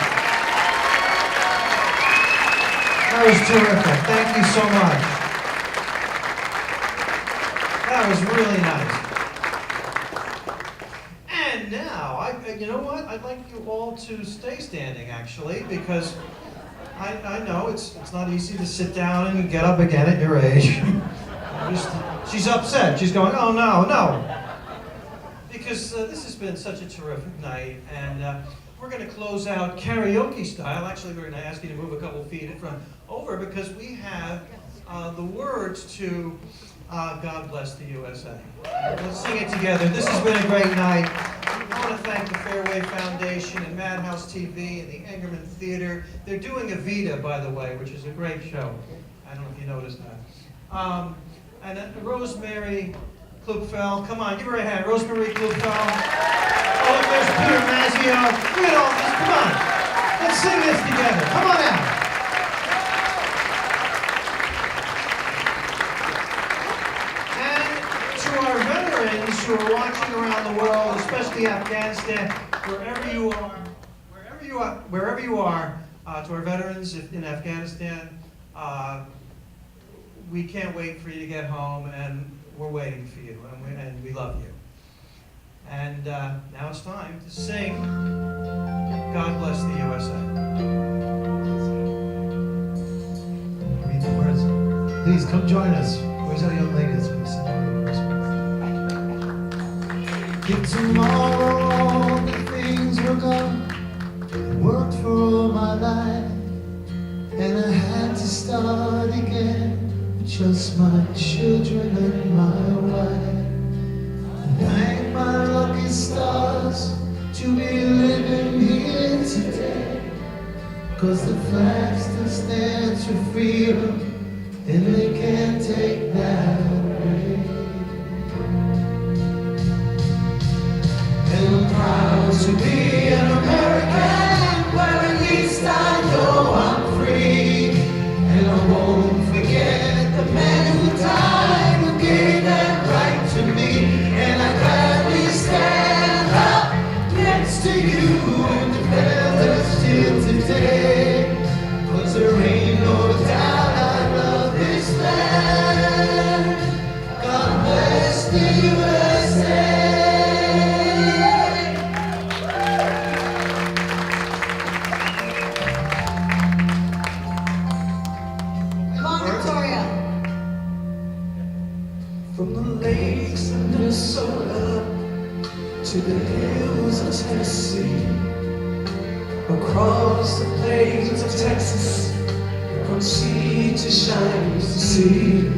That was terrific. Thank you so much. That was really nice. And now, you know what? I'd like you all to stay standing, actually, because I know it's not easy to sit down and get up again at your age. She's upset. She's going, oh no. Because this has been such a terrific night, and we're going to close out karaoke style. Actually, we're going to ask you to move a couple feet in front over, because we have the words to God Bless the USA. Let's sing it together. This has been a great night. I want to thank the Fairway Foundation and Madhouse TV and the Engerman Theater. They're doing Evita, by the way, which is a great show. I don't know if you noticed that. And Rosemary Klupfel. Come on, give her a hand. Rosemary Klupfel. Oh, there's Peter Mazzio. Look at all this. Come on. Let's sing this together. Come on out. Who are watching around the world, especially Afghanistan, wherever you are, to our veterans in Afghanistan, we can't wait for you to get home, and we're waiting for you, and we love you. And now it's time to sing God Bless the USA. Read the words. Please come join us. Where's our young ladies? Please sing the words. If tomorrow all the things were gone, I worked for all my life, and I had to start again with just my children and my wife. Thank my lucky stars to be living here today, 'cause the flag still stands for freedom, and they can't take that away. And I'm proud to be an American, where at least I know I'm free. And I won't forget the men who died, who gave that right to me. And I gladly stand up next to you and defend us till today. 'Cause there ain't no doubt I love this land. God bless the USA. From the lakes of Minnesota to the hills of Tennessee, across the plains of Texas, from sea to shining sea,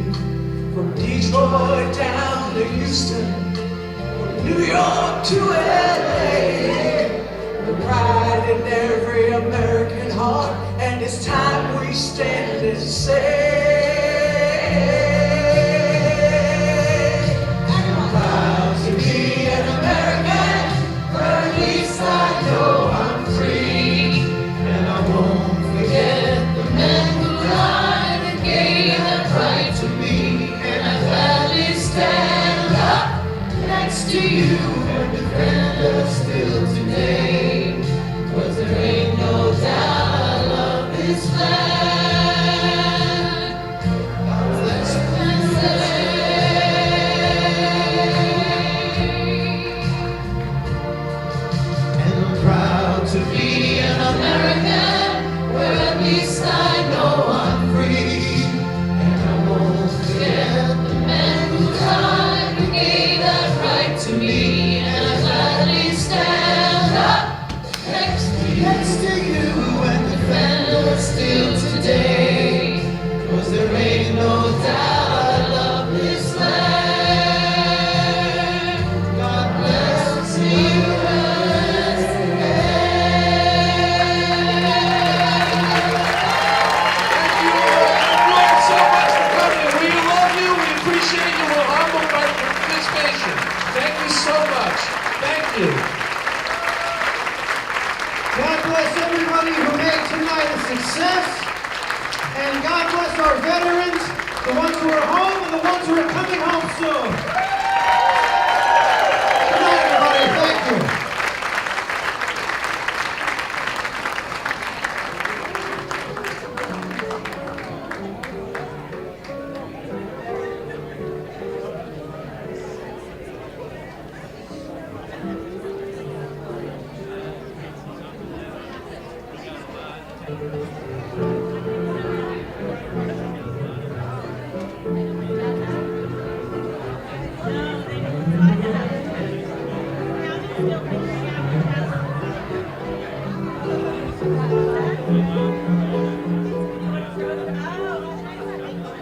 from Detroit down to Houston, from New York to LA, the pride in every American heart, and it's time we stand and say, to you and defend us still today, 'cause there ain't no doubt I love this land. God bless the USA. And I'm proud to be an American, where at least I know I'm free. And I won't forget the men who died, who gave that right to me, and I gladly stand up next to you and defend us still today, 'cause there ain't no doubt I love this land. God bless the USA. Thank you all so much for coming. We love you. We appreciate you. We're humbled by your participation. Thank you so much. Thank you. God bless everybody who made tonight a success. And God bless our veterans, the ones who are home and the ones who are coming home soon. Good night, everybody. Thank you.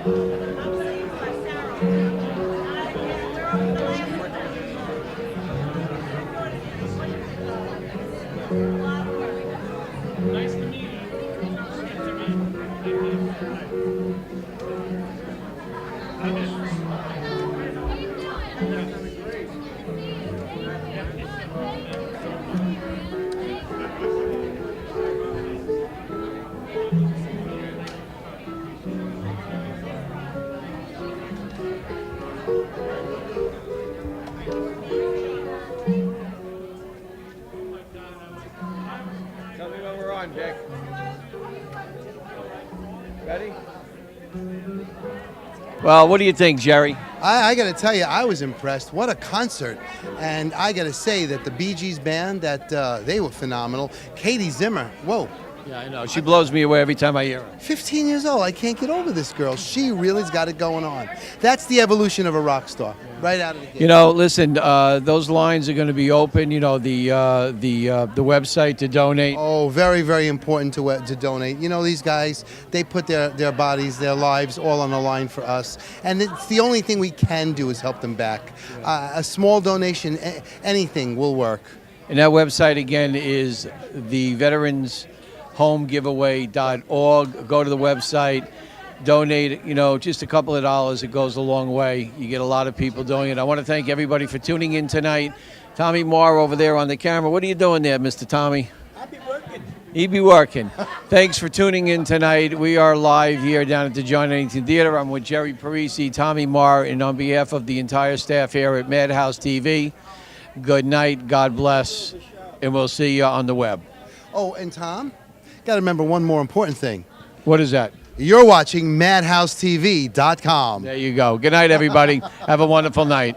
Nice to meet you. Tell me when we're on, Vic. Ready? Well, what do you think, Jerry? I got to tell you, I was impressed. What a concert. And I got to say that the Bee Gees band, that they were phenomenal. Katie Zimmer, whoa. Yeah, I know. She blows me away every time I hear her. 15 years old. I can't get over this girl. She really's got it going on. That's the evolution of a rock star, right out of the gate. You know, listen, those lines are going to be open. You know, the website to donate. Oh, very, very important to donate. You know, these guys, they put their bodies, their lives all on the line for us. And it's the only thing we can do is help them back. A small donation, anything will work. And that website, again, is the VeteransHomeGiveaway.org. Go to the website, donate, you know, just a couple of dollars. It goes a long way. You get a lot of people doing it. I want to thank everybody for tuning in tonight. Tommy Marr over there on the camera. What are you doing there, Mr. Tommy? I'll be working. He be working. Thanks for tuning in tonight. We are live here down at the John Ennington Theater. I'm with Jerry Parisi, Tommy Marr, and on behalf of the entire staff here at Madhouse TV, good night, God bless, and we'll see you on the web. Oh, and Tom, got to remember one more important thing. What is that? You're watching MadhouseTV.com. There you go. Good night, everybody. Have a wonderful night.